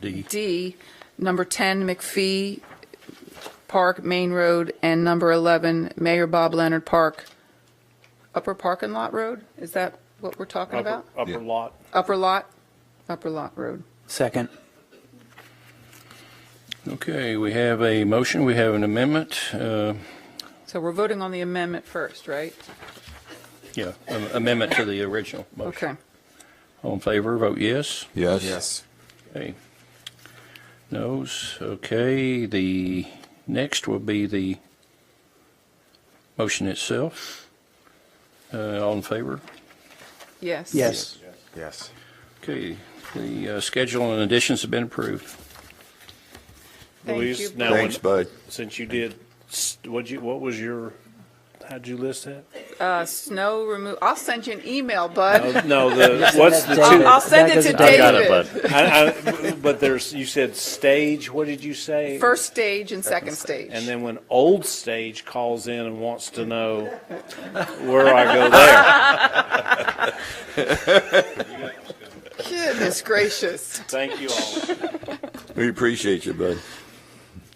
D, number 10 McPhee Park Main Road, and number 11 Mayor Bob Leonard Park, Upper Parking Lot Road? Is that what we're talking about? Upper lot. Upper Lot Road. Second. Okay, we have a motion, we have an amendment. So we're voting on the amendment first, right? Yeah, amendment to the original motion. Okay. All in favor, vote yes. Yes. Yes. Okay. Noes, okay. The next will be the motion itself. All in favor? Yes. Yes. Yes. Okay, the schedule and additions have been approved. Thank Louise, you. now, Thanks, Bud. since you did, how'd you list that? Snow remove, I'll send you an email, Bud. No, what's the I'll send it to That David. but you said stage, what did you say? First stage and second stage. And then when old stage calls in and wants to know where I go there. Goodness gracious. Thank you all. We appreciate you, Bud.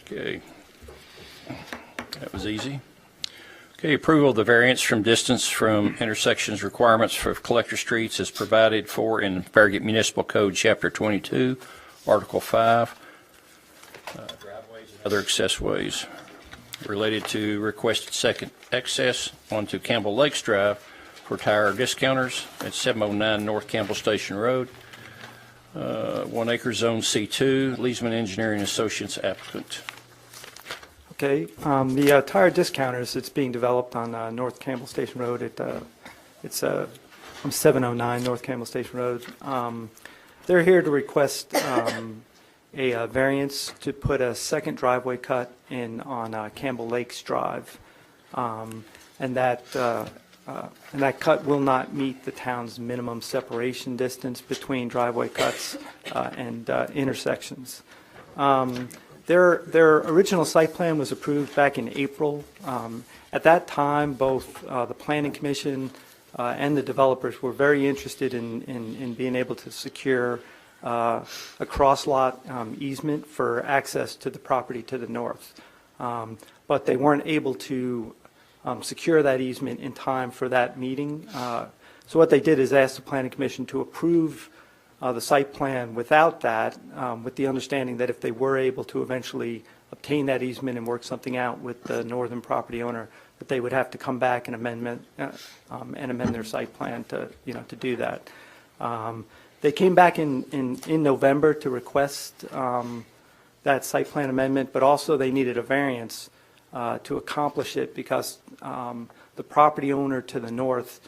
Okay. That was easy. Okay, approval of the variance from distance from intersections requirements for collector streets is provided for in Farragut Municipal Code, Chapter 22, Article 5, driveways and other accessways related to requested second access onto Campbell Lakes Drive for tire discounters at 709 North Campbell Station Road, 1 acre zone C2, Leesman Engineering Associates applicant. Okay, the tire discounters, it's being developed on North Campbell Station Road. It's from 709 North Campbell Station Road. They're here to request a variance to put a second driveway cut in on Campbell Lakes Drive. And that cut will not meet the town's minimum separation distance between driveway cuts and intersections. Their original site plan was approved back in April. At that time, both the Planning Commission and the developers were very interested in being able to secure a cross-lot easement for access to the property to the north. But they weren't able to secure that easement in time for that meeting. So what they did is ask the Planning Commission to approve the site plan without that, with the understanding that if they were able to eventually obtain that easement and work something out with the northern property owner, that they would have to come back and amend their site plan to do that. They came back in November to request that site plan amendment, but also they needed a variance to accomplish it because the property owner to the north,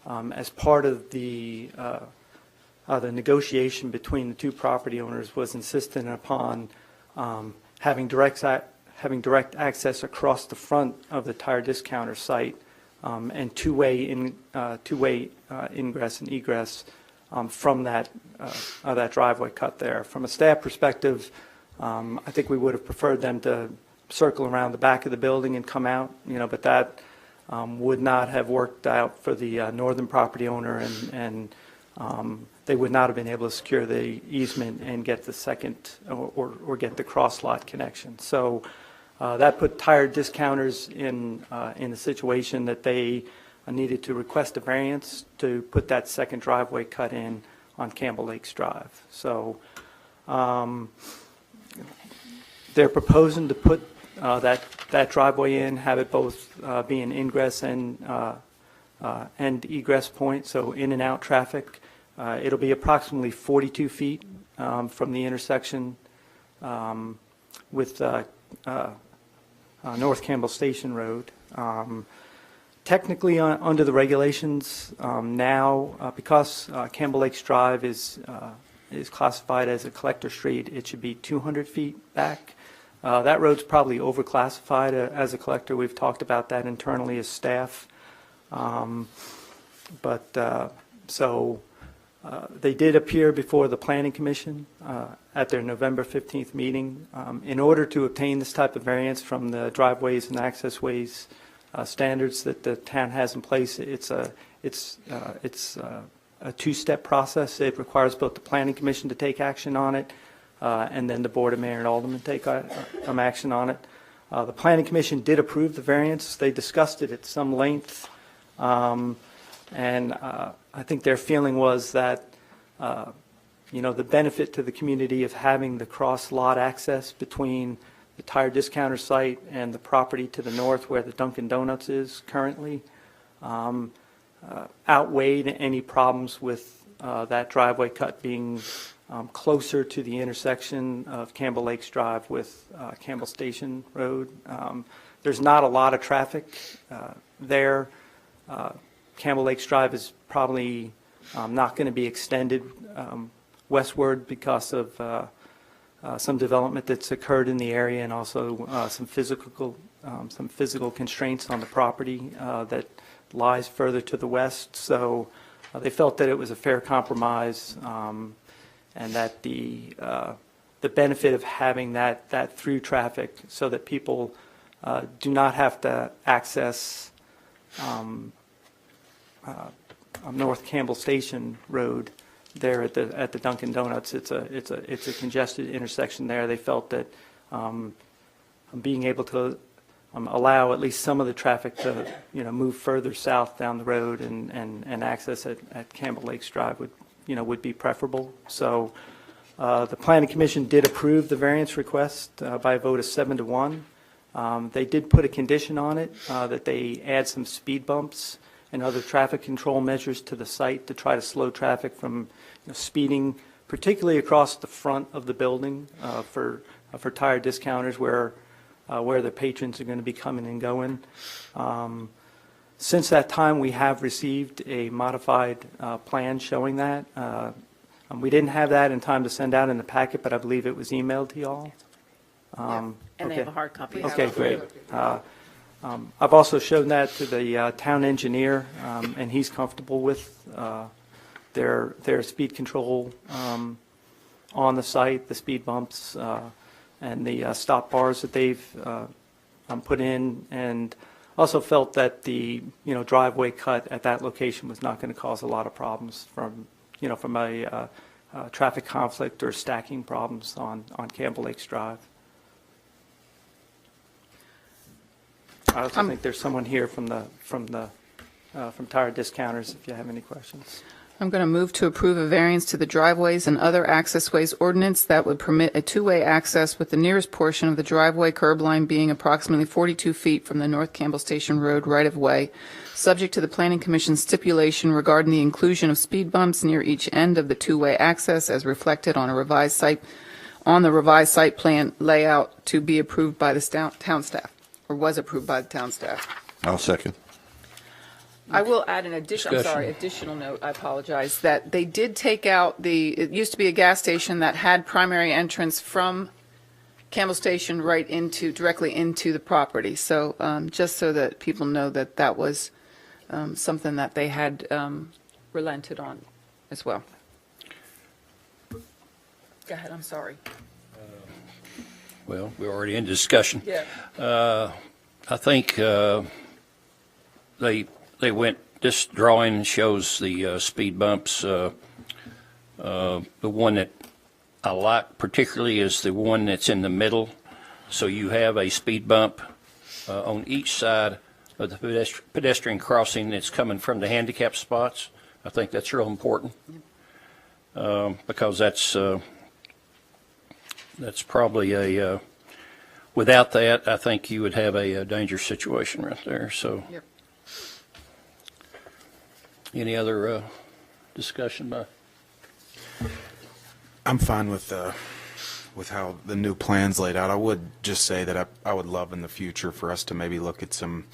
as part of the negotiation between the two property owners, was insistent upon having direct access across the front of the tire discounter site, and two-way ingress and egress from that driveway cut there. From a staff perspective, I think we would have preferred them to circle around the back of the building and come out, but that would not have worked out for the northern property owner, and they would not have been able to secure the easement and get the second or get the cross-lot connection. So that put tire discounters in the situation that they needed to request a variance to put that second driveway cut in on Campbell Lakes Drive. So they're proposing to put that driveway in, have it both be an ingress and egress point, so in and out traffic. It'll be approximately 42 feet from the intersection with North Campbell Station Road. Technically, under the regulations now, because Campbell Lakes Drive is classified as a collector street, it should be 200 feet back. That road's probably overclassified as a collector. We've talked about that internally as staff. They did appear before the Planning Commission at their November 15th meeting. In order to obtain this type of variance from the driveways and accessways standards that the town has in place, it's a two-step process. It requires both the Planning Commission to take action on it, and then the Board of Mayor and Aldermen take action on it. The Planning Commission did approve the variance. They discussed it at some length, and I think their feeling was that the benefit to the community of having the cross-lot access between the tire discounter site and the property to the north where the Dunkin' Donuts is currently outweighed any problems with that driveway cut being closer to the intersection of Campbell Lakes Drive with Campbell Station Road. There's not a lot of traffic there. Campbell Lakes Drive is probably not going to be extended westward because of some development that's occurred in the area, and also some physical constraints on the property that lies further to the west. So they felt that it was a fair compromise, and that the benefit of having that through traffic so that people do not have to access North Campbell Station Road there at the Dunkin' Donuts. It's a congested intersection there. They felt that being able to allow at least some of the traffic to move further south down the road and access at Campbell Lakes Drive would be preferable. So the Planning Commission did approve the variance request by a vote of 7-1. They did put a condition on it that they add some speed bumps and other traffic control measures to the site to try to slow traffic from speeding, particularly across the front of the building for tire discounters where the patrons are going to be coming and going. Since that time, we have received a modified plan showing that. We didn't have that in time to send out in the packet, but I believe it was emailed to you all. And they have a hard copy. Okay, great. I've also shown that to the town engineer, and he's comfortable with their speed control on the site, the speed bumps, and the stop bars that they've put in, and also felt that the driveway cut at that location was not going to cause a lot of problems from a traffic conflict or stacking problems on Campbell Lakes Drive. I also think there's someone here from Tire Discounters if you have any questions. I'm going to move to approve a variance to the driveways and other accessways ordinance that would permit a two-way access with the nearest portion of the driveway curb line being approximately 42 feet from the North Campbell Station Road right-of-way, subject to the Planning Commission's stipulation regarding the inclusion of speed bumps near each end of the two-way access as reflected on the revised site plan layout to be approved by the town staff, or was approved by the town staff. I'll second. I will add an additional note, I apologize, that they did take out it used to be a gas station that had primary entrance from Campbell Station directly into the property. So just so that people know that that was something that they had relented on as well. Go ahead, I'm sorry. Well, we're already in discussion. Yeah. I think they went, this drawing shows the speed bumps. The one that I like particularly is the one that's in the middle. So you have a speed bump on each side of the pedestrian crossing that's coming from the handicap spots. I think that's real important because that's probably a, without that, I think you would have a dangerous situation right there. So, Yep. Any other discussion by? I'm fine with how the new plan's laid out. I would just say that I would love in the future for us to maybe look at some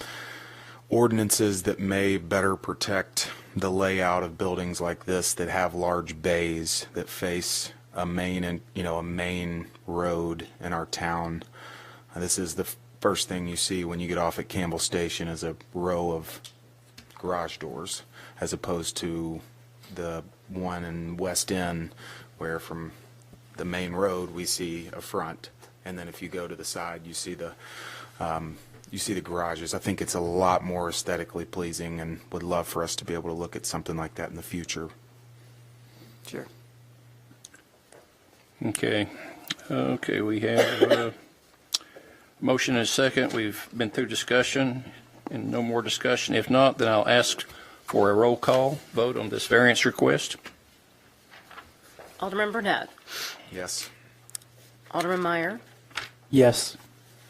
ordinances that may better protect the layout of buildings like this that have large bays that face a main road in our town. This is the first thing you see when you get off at Campbell Station is a row of garage doors, as opposed to the one in West End where from the main road we see a front, and then if you go to the side you see the garages. I think it's a lot more aesthetically pleasing and would love for us to be able to look at something like that in the future. Sure. Okay. Okay, we have motion and a second. We've been through discussion and no more discussion. If not, then I'll ask for a roll call vote on this variance request. Alderman Burnett. Yes. Alderman Meyer. Yes.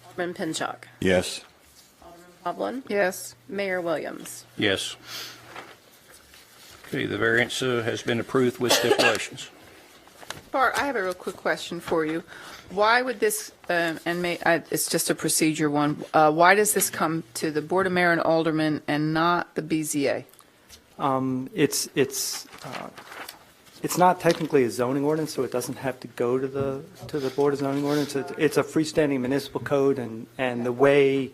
Alderman Pinchuk. Yes. Hovland. Yes. Mayor Williams. Yes. Okay, the variance has been approved with stipulations. Bart, I have a real quick question for you. Why would this, it's just a procedure one, why does this come to the Board of Mayor and Aldermen and not the BZA? It's not technically a zoning ordinance, so it doesn't have to go to the Board of Zoning Ordinance. It's a freestanding municipal code, and the way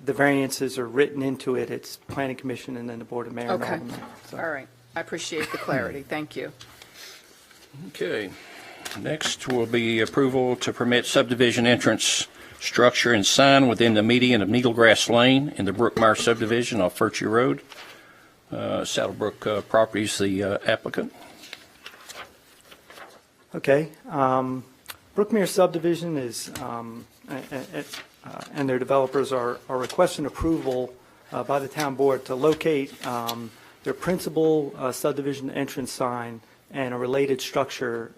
the variances are written into it, it's Planning Commission and then the Board of Mayor and Okay. Aldermen. So- All right. I appreciate the clarity. Thank you. Okay. Next will be approval to permit subdivision entrance structure and sign within the median of Needlegrass Lane in the Brookmeyer subdivision off Furchie Road. Saddlebrook Properties, the applicant. Okay. Brookmere subdivision is, and their developers are requesting approval by the town board to locate their principal subdivision entrance sign and a related structure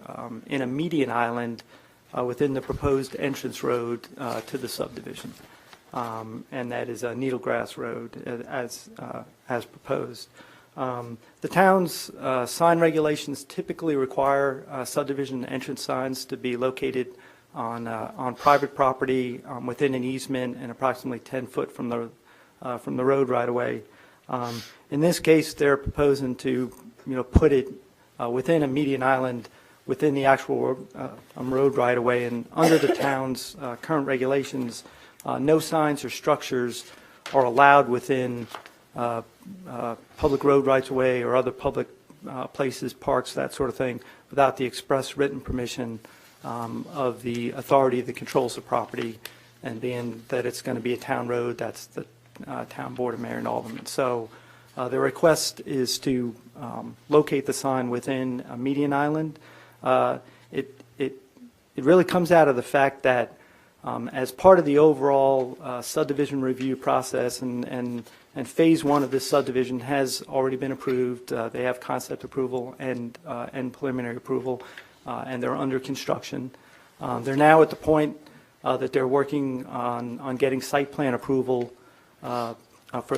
in a median island within the proposed entrance road to the subdivision. And that is Needlegrass Road as proposed. The town's sign regulations typically require subdivision entrance signs to be located on private property within an easement and approximately 10 foot from the road right away. In this case, they're proposing to put it within a median island within the actual road right away, and under the town's current regulations, no signs or structures are allowed within public road rights of way or other public places, parks, that sort of thing, without the express written permission of the authority that controls the property, and being that it's going to be a town road, that's the town board of mayor and aldermen. So the request is to locate the sign within a median island. It really comes out of the fact that as part of the overall subdivision review process, and phase one of this subdivision has already been approved. They have concept approval and preliminary approval, and they're under construction. They're now at the point that they're working on getting site plan approval for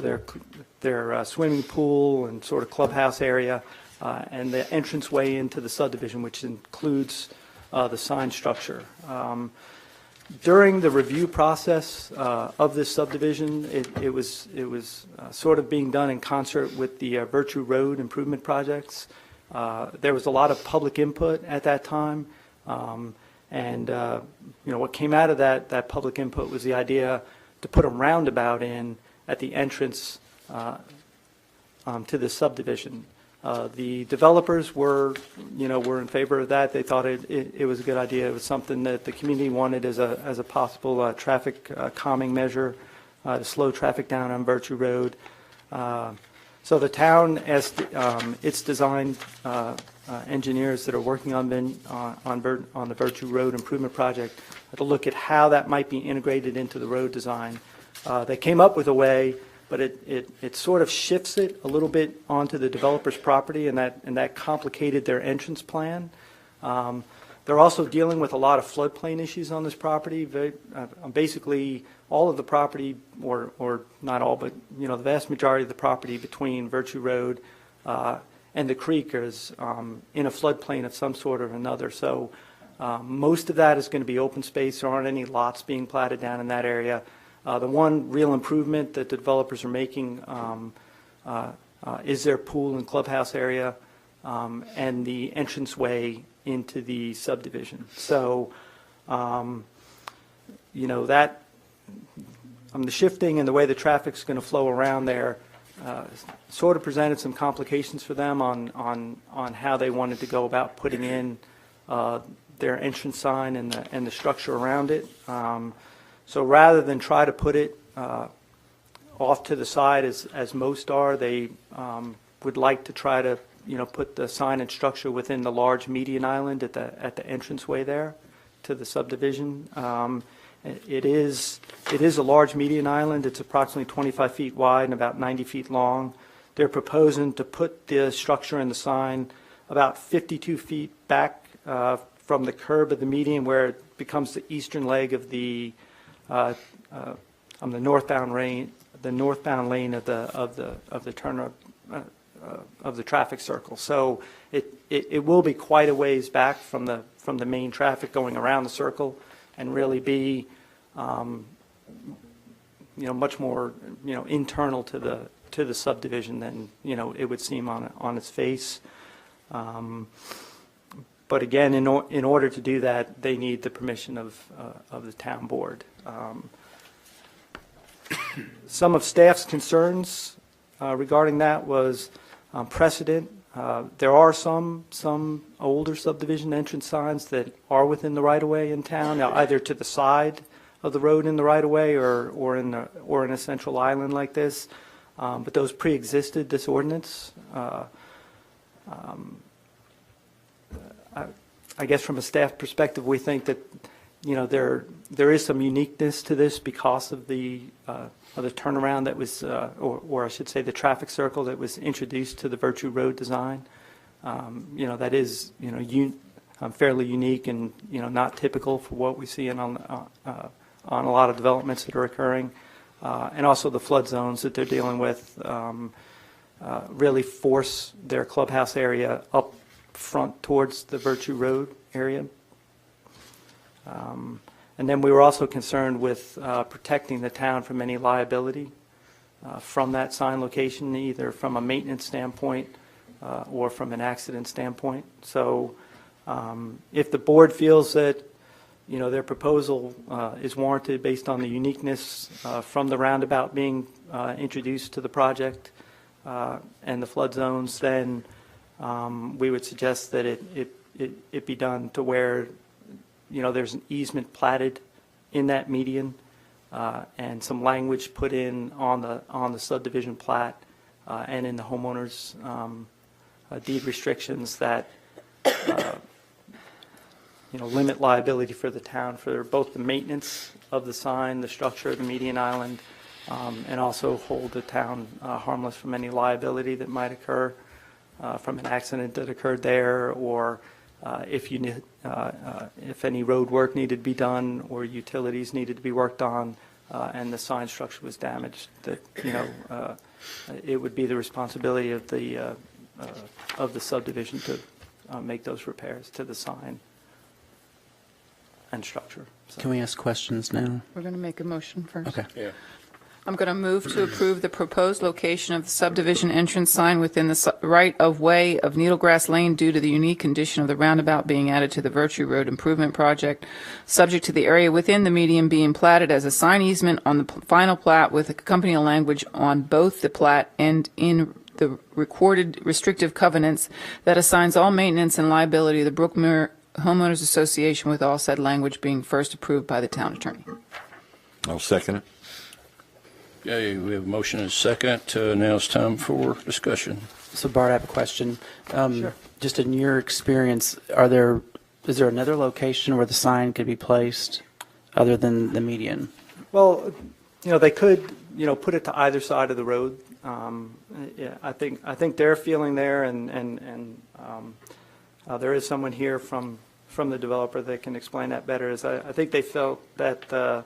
their swimming pool and sort of clubhouse area, and the entranceway into the subdivision, which includes the sign structure. During the review process of this subdivision, it was sort of being done in concert with the Virtue Road improvement projects. There was a lot of public input at that time, And, what came out of that public input was the idea to put a roundabout in at the entrance to the subdivision. The developers were in favor of that. They thought it was a good idea. It was something that the community wanted as a possible traffic calming measure to slow traffic down on Virtue Road. So the town, as its design engineers that are working on the Virtue Road improvement project, to look at how that might be integrated into the road design. They came up with a way, but it sort of shifts it a little bit onto the developer's property, and that complicated their entrance plan. They're also dealing with a lot of floodplain issues on this property. Basically, all of the property, or not all, but the vast majority of the property between Virtue Road and the creek is in a floodplain of some sort or another. So most of that is going to be open space. There aren't any lots being platted down in that area. The one real improvement that the developers are making is their pool and clubhouse area and the entranceway into the subdivision. So, that the shifting and the way the traffic's going to flow around there sort of presented some complications for them on how they wanted to go about putting in their entrance sign and the structure around it. So rather than try to put it off to the side as most are, they would like to try to put the sign and structure within the large median island at the entranceway there to the subdivision. It is a large median island. It's approximately 25 feet wide and about 90 feet long. They're proposing to put the structure and the sign about 52 feet back from the curb of the median, where it becomes the eastern leg of the on the northbound lane of the turn of the traffic circle. So it will be quite a ways back from the main traffic going around the circle, and really be much more internal to the subdivision than it would seem on its face. But again, in order to do that, they need the permission of the town board. Some of staff's concerns regarding that was precedent. There are some older subdivision entrance signs that are within the right-of-way in town, now either to the side of the road in the right-of-way or in a central island like this. But those pre-existed this ordinance. I guess from a staff perspective, we think that there is some uniqueness to this because of the turnaround that was, or I should say, the traffic circle that was introduced to the Virtue Road design. That is fairly unique and not typical for what we see on a lot of developments that are occurring, and also the flood zones that they're dealing with really force their clubhouse area up front towards the Virtue Road area. And then we were also concerned with protecting the town from any liability from that sign location, either from a maintenance standpoint or from an accident standpoint. So if the board feels that their proposal is warranted based on the uniqueness from the roundabout being introduced to the project and the flood zones, then we would suggest that it be done to where there's an easement platted in that median and some language put in on the subdivision plat and in the homeowner's deed restrictions that limit liability for the town for both the maintenance of the sign, the structure of the median island, and also hold the town harmless from any liability that might occur from an accident that occurred there, or if any road work needed to be done or utilities needed to be worked on and the sign structure was damaged, that it would be the responsibility of the subdivision to make those repairs to the sign and structure. So. Can we ask questions now? We're going to make a motion first. Okay. Yeah. I'm going to move to approve the proposed location of the subdivision entrance sign within the right-of-way of Needlegrass Lane due to the unique condition of the roundabout being added to the Virtue Road Improvement Project, subject to the area within the median being platted as a sign easement on the final plat with accompanying language on both the plat and in the recorded restrictive covenants that assigns all maintenance and liability to the Brookmere Homeowners Association, with all said language being first approved by the town attorney. I'll second it. Okay, we have a motion and a second. Now it's time for discussion. So Bart, I have a question. Sure. Just in your experience, is there another location where the sign could be placed other than the median? Well, they could, put it to either side of the road. Yeah, I think their feeling there, and there is someone here from the developer that can explain that better. Is I think they felt that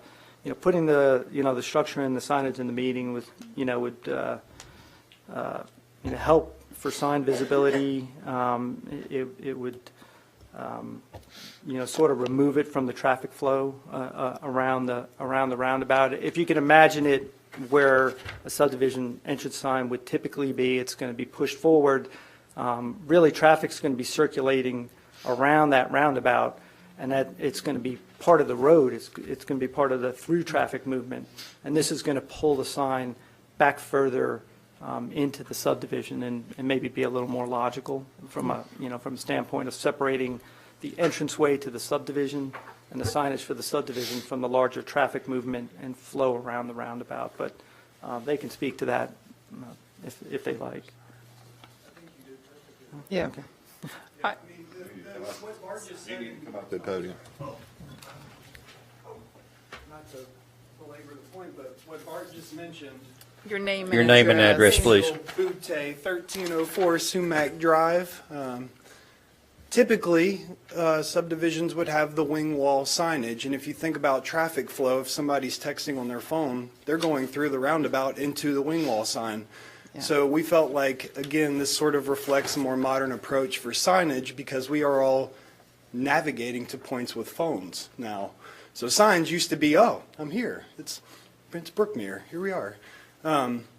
putting the structure and the signage in the meeting would help for sign visibility. It would sort of remove it from the traffic flow around the roundabout. If you can imagine it where a subdivision entrance sign would typically be, it's going to be pushed forward. Really, traffic's going to be circulating around that roundabout, and that it's going to be part of the road. It's going to be part of the through traffic movement, and this is going to pull the sign back further into the subdivision and maybe be a little more logical from a standpoint of separating the entranceway to the subdivision and the signage for the subdivision from the larger traffic movement and flow around the roundabout. But they can speak to that if they like. Yeah. Okay. Come up to the podium. Not to belabor the point, but what Bart just mentioned. Your name and address, please. Butte, 1304 Sumac Drive. Typically, subdivisions would have the wing wall signage, and if you think about traffic flow, if somebody's texting on their phone, they're going through the roundabout into the wing wall sign. Yeah. So we felt like, again, this sort of reflects a more modern approach for signage because we are all navigating to points with phones now. So signs used to be, oh, I'm here. It's Brookmere. Here we are.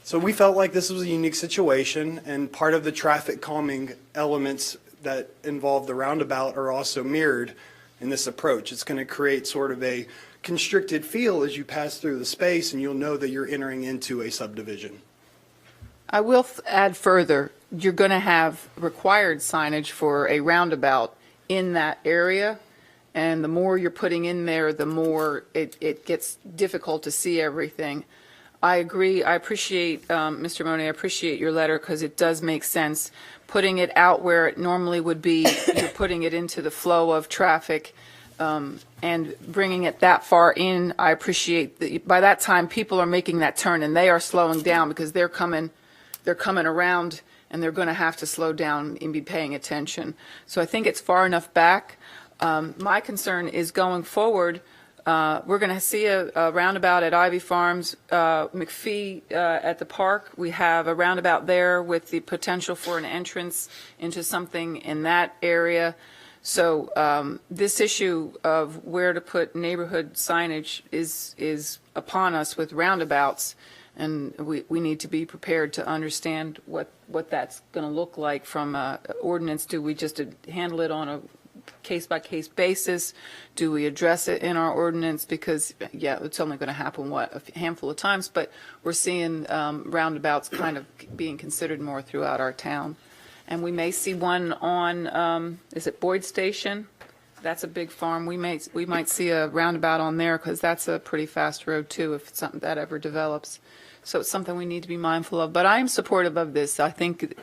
So we felt like this was a unique situation, and part of the traffic calming elements that involve the roundabout are also mirrored in this approach. It's going to create sort of a constricted feel as you pass through the space, and you'll know that you're entering into a subdivision. I will add further, you're going to have required signage for a roundabout in that area, and the more you're putting in there, the more it gets difficult to see everything. I agree. I appreciate, Mr. Monet, I appreciate your letter because it does make sense. Putting it out where it normally would be, you're putting it into the flow of traffic, and bringing it that far in. I appreciate that by that time people are making that turn and they are slowing down because they're coming around, and they're going to have to slow down and be paying attention. So I think it's far enough back. My concern is going forward. We're going to see a roundabout at Ivy Farms, McPhee at the park. We have a roundabout there with the potential for an entrance into something in that area. So this issue of where to put neighborhood signage is upon us with roundabouts, and we need to be prepared to understand what that's going to look like from an ordinance. Do we just handle it on a case-by-case basis? Do we address it in our ordinance? Because, yeah, it's only going to happen, a handful of times, but we're seeing roundabouts kind of being considered more throughout our town. And we may see one on, is it Boyd Station? That's a big farm. We might see a roundabout on there because that's a pretty fast road, too, if it's something that ever develops. So it's something we need to be mindful of. But I am supportive of this. I think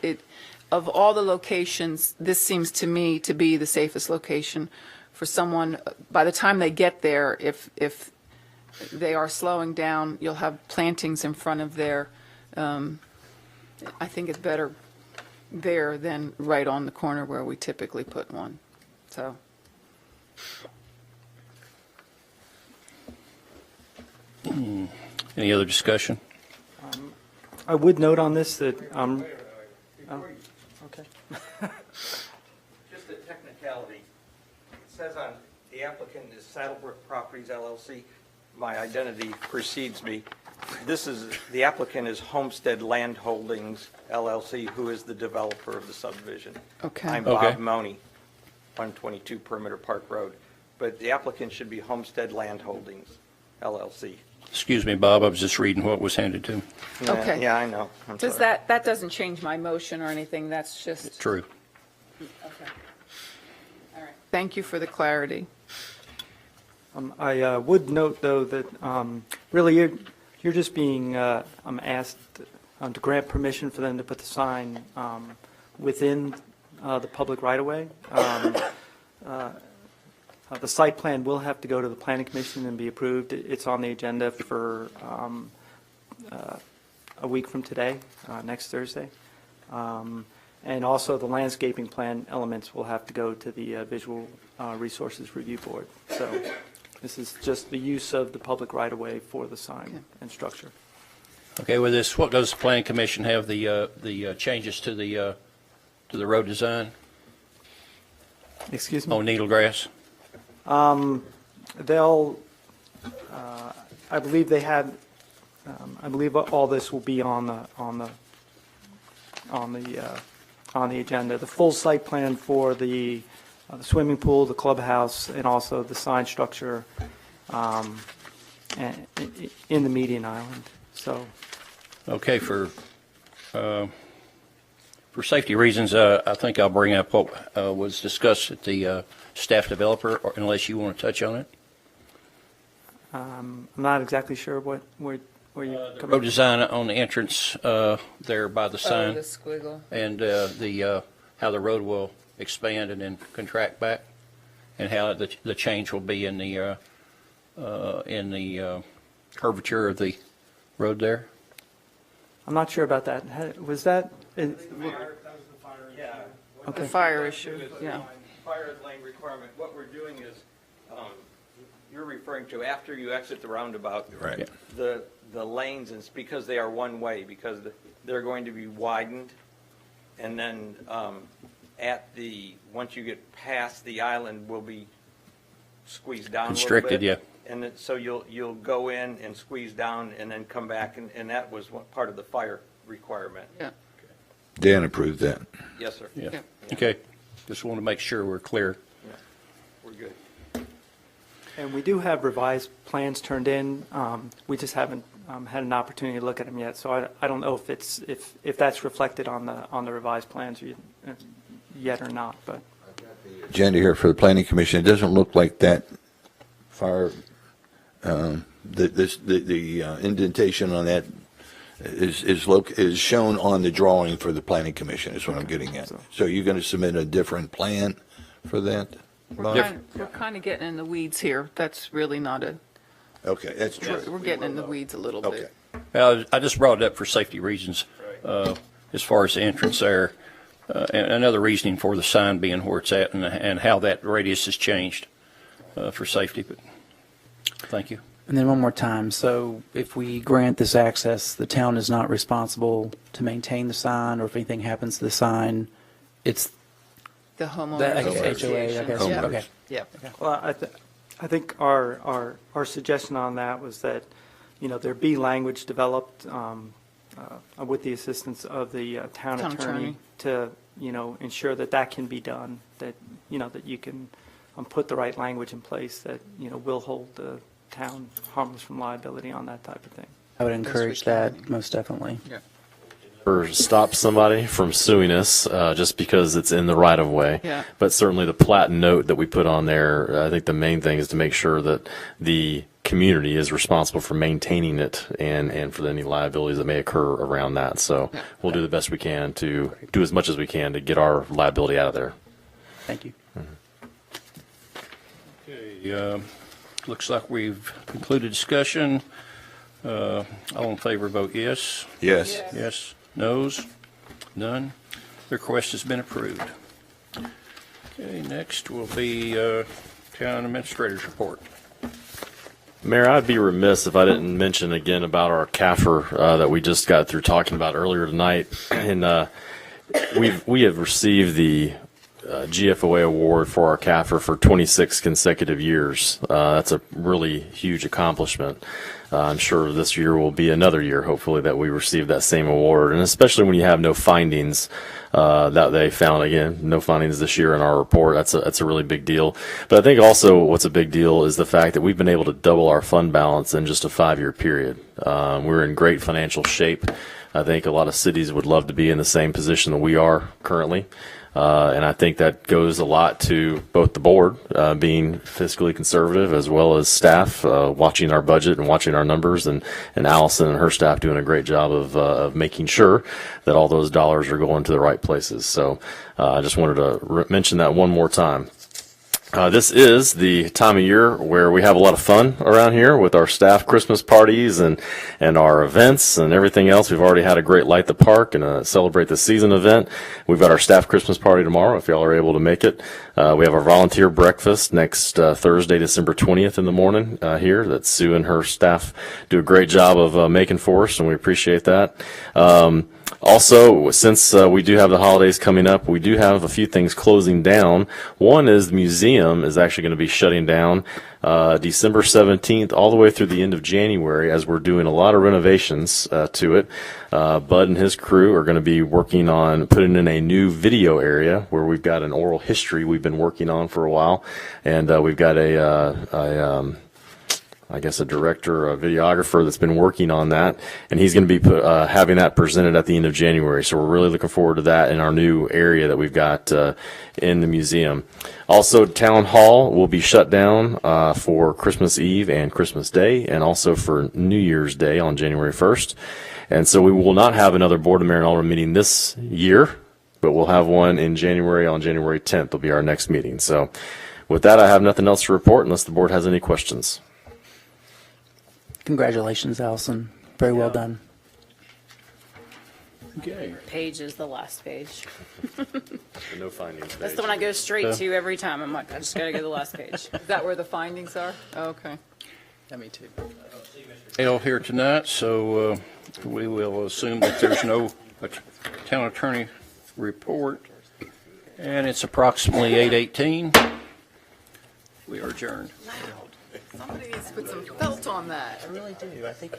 of all the locations, this seems to me to be the safest location for someone. By the time they get there, if they are slowing down, you'll have plantings in front of there. I think it's better there than right on the corner where we typically put one. So. Any other discussion? I would note on this that okay. Just a technicality. It says on the applicant is Saddlebrook Properties LLC. My identity precedes me. the applicant is Homestead Land Holdings LLC, who is the developer of the subdivision. Okay. I'm Okay. Bob Money, 122 Perimeter Park Road. But the applicant should be Homestead Land Holdings LLC. Excuse me, Bob, I was just reading what was handed to me. Okay. Yeah, I know. I'm Does sorry. that doesn't change my motion or anything, that's just, True. okay. All right. Thank you for the clarity. I would note, though, that really you're just being asked to grant permission for them to put the sign within the public right-of-way. The site plan will have to go to the planning commission and be approved. It's on the agenda for a week from today, next Thursday. And also the landscaping plan elements will have to go to the Visual Resources Review Board. So this is just the use of the public right-of-way for the sign and structure. Okay, with this, what does the planning commission have the changes to the road design Excuse me? on Needlegrass? They'll, I believe they had, I believe all this will be on the agenda. The full site plan for the swimming pool, the clubhouse, and also the sign structure in the median island. So, Okay, for safety reasons, I think I'll bring up what was discussed at the staff developer, unless you want to touch on it. I'm not exactly sure where you The come road design on the entrance there by the Oh, sign, the squiggle. and how the road will expand and then contract back, and how the change will be in the curvature of the road there. I'm not sure about that. Was that? Yeah. Okay. The fire issue, yeah. Fire lane requirement, what we're doing is, you're referring to after you exit the roundabout. Right. The lanes, it's because they are one way, because they're going to be widened. And then once you get past the island, will be squeezed down a little bit. Constricted, yeah. And so you'll go in and squeeze down and then come back, and that was part of the fire requirement. Yeah. Dan approved that. Yes, sir. Yeah. Yeah. Okay, just want to make sure we're clear. We're good. And we do have revised plans turned in. We just haven't had an opportunity to look at them yet. So I don't know if that's reflected on the revised plans yet or not. But Agenda here for the planning commission. It doesn't look like that fire, the indentation on that is shown on the drawing for the planning commission, is what I'm getting at. So you're going to submit a different plan for that? Bob? We're kind of getting in the weeds here. That's really not Okay, that's true. we're getting in the weeds a little Okay. bit. Well, I just brought it up for safety reasons, as far as the entrance there, and another reasoning for the sign being where it's at, and how that radius has changed for safety. But thank you. And then one more time, so if we grant this access, the town is not responsible to maintain the sign, or if anything happens to the sign, it's The homeowners the association. HOA, I guess. Yeah. Okay. Yeah. well, I think our suggestion on that was that there be language developed with the assistance of the town Town attorney to ensure that can be done. That that you can put the right language in place that will hold the town harmless from liability on that type of thing. I would encourage that, most definitely. Yeah. Or stop somebody from suing us just because it's in the right of way. Yeah. But certainly the plat note that we put on there, I think the main thing is to make sure that the community is responsible for maintaining it and for any liabilities that may occur around that. So we'll do the best we can to do as much as we can to get our liability out of there. Thank you. Okay, looks like we've concluded discussion. All in favor, vote yes. Yes. Yes. Noes? None. The request has been approved. Okay, next will be town administrator's report. Mayor, I'd be remiss if I didn't mention again about our CAFR that we just got through talking about earlier tonight. And we have received the GFOA award for our CAFR for 26 consecutive years. That's a really huge accomplishment. I'm sure this year will be another year, hopefully, that we receive that same award, and especially when you have no findings that they found. Again, no findings this year in our report. That's a really big deal. But I think also what's a big deal is the fact that we've been able to double our fund balance in just a 5-year period. We're in great financial shape. I think a lot of cities would love to be in the same position that we are currently. And I think that goes a lot to both the board being fiscally conservative as well as staff watching our budget and watching our numbers, and Allison and her staff doing a great job of making sure that all those dollars are going to the right places. So I just wanted to mention that one more time. This is the time of year where we have a lot of fun around here with our staff Christmas parties and our events and everything else. We've already had a great Light the Park and a Celebrate the Season event. We've got our staff Christmas party tomorrow if y'all are able to make it. We have our volunteer breakfast next Thursday, December 20th in the morning here that Sue and her staff do a great job of making for us, and we appreciate that. Also, since we do have the holidays coming up, we do have a few things closing down. One is the museum is actually going to be shutting down December 17th all the way through the end of January, as we're doing a lot of renovations to it. Bud and his crew are going to be working on putting in a new video area where we've got an oral history we've been working on for a while, and we've got I guess a director, a videographer that's been working on that, and he's going to be having that presented at the end of January. So we're really looking forward to that in our new area that we've got in the museum. Also, Town Hall will be shut down for Christmas Eve and Christmas Day, and also for New Year's Day on January 1st. And so we will not have another Board of Mayor and Alderman meeting this year, but we'll have one in January on January 10th. Will be our next meeting. So with that, I have nothing else to report unless the board has any questions. Congratulations, Allison. Very well done. Okay. Page is the last page. No findings. That's the one I go straight to every time. I'm like, I just got to go to the last page. Is that where the findings are? Okay. Yeah, me too. Hale here tonight, so we will assume that there's no town attorney report. And it's approximately 8:18. We are adjourned. Somebody needs to put some felt on that. I really do. I think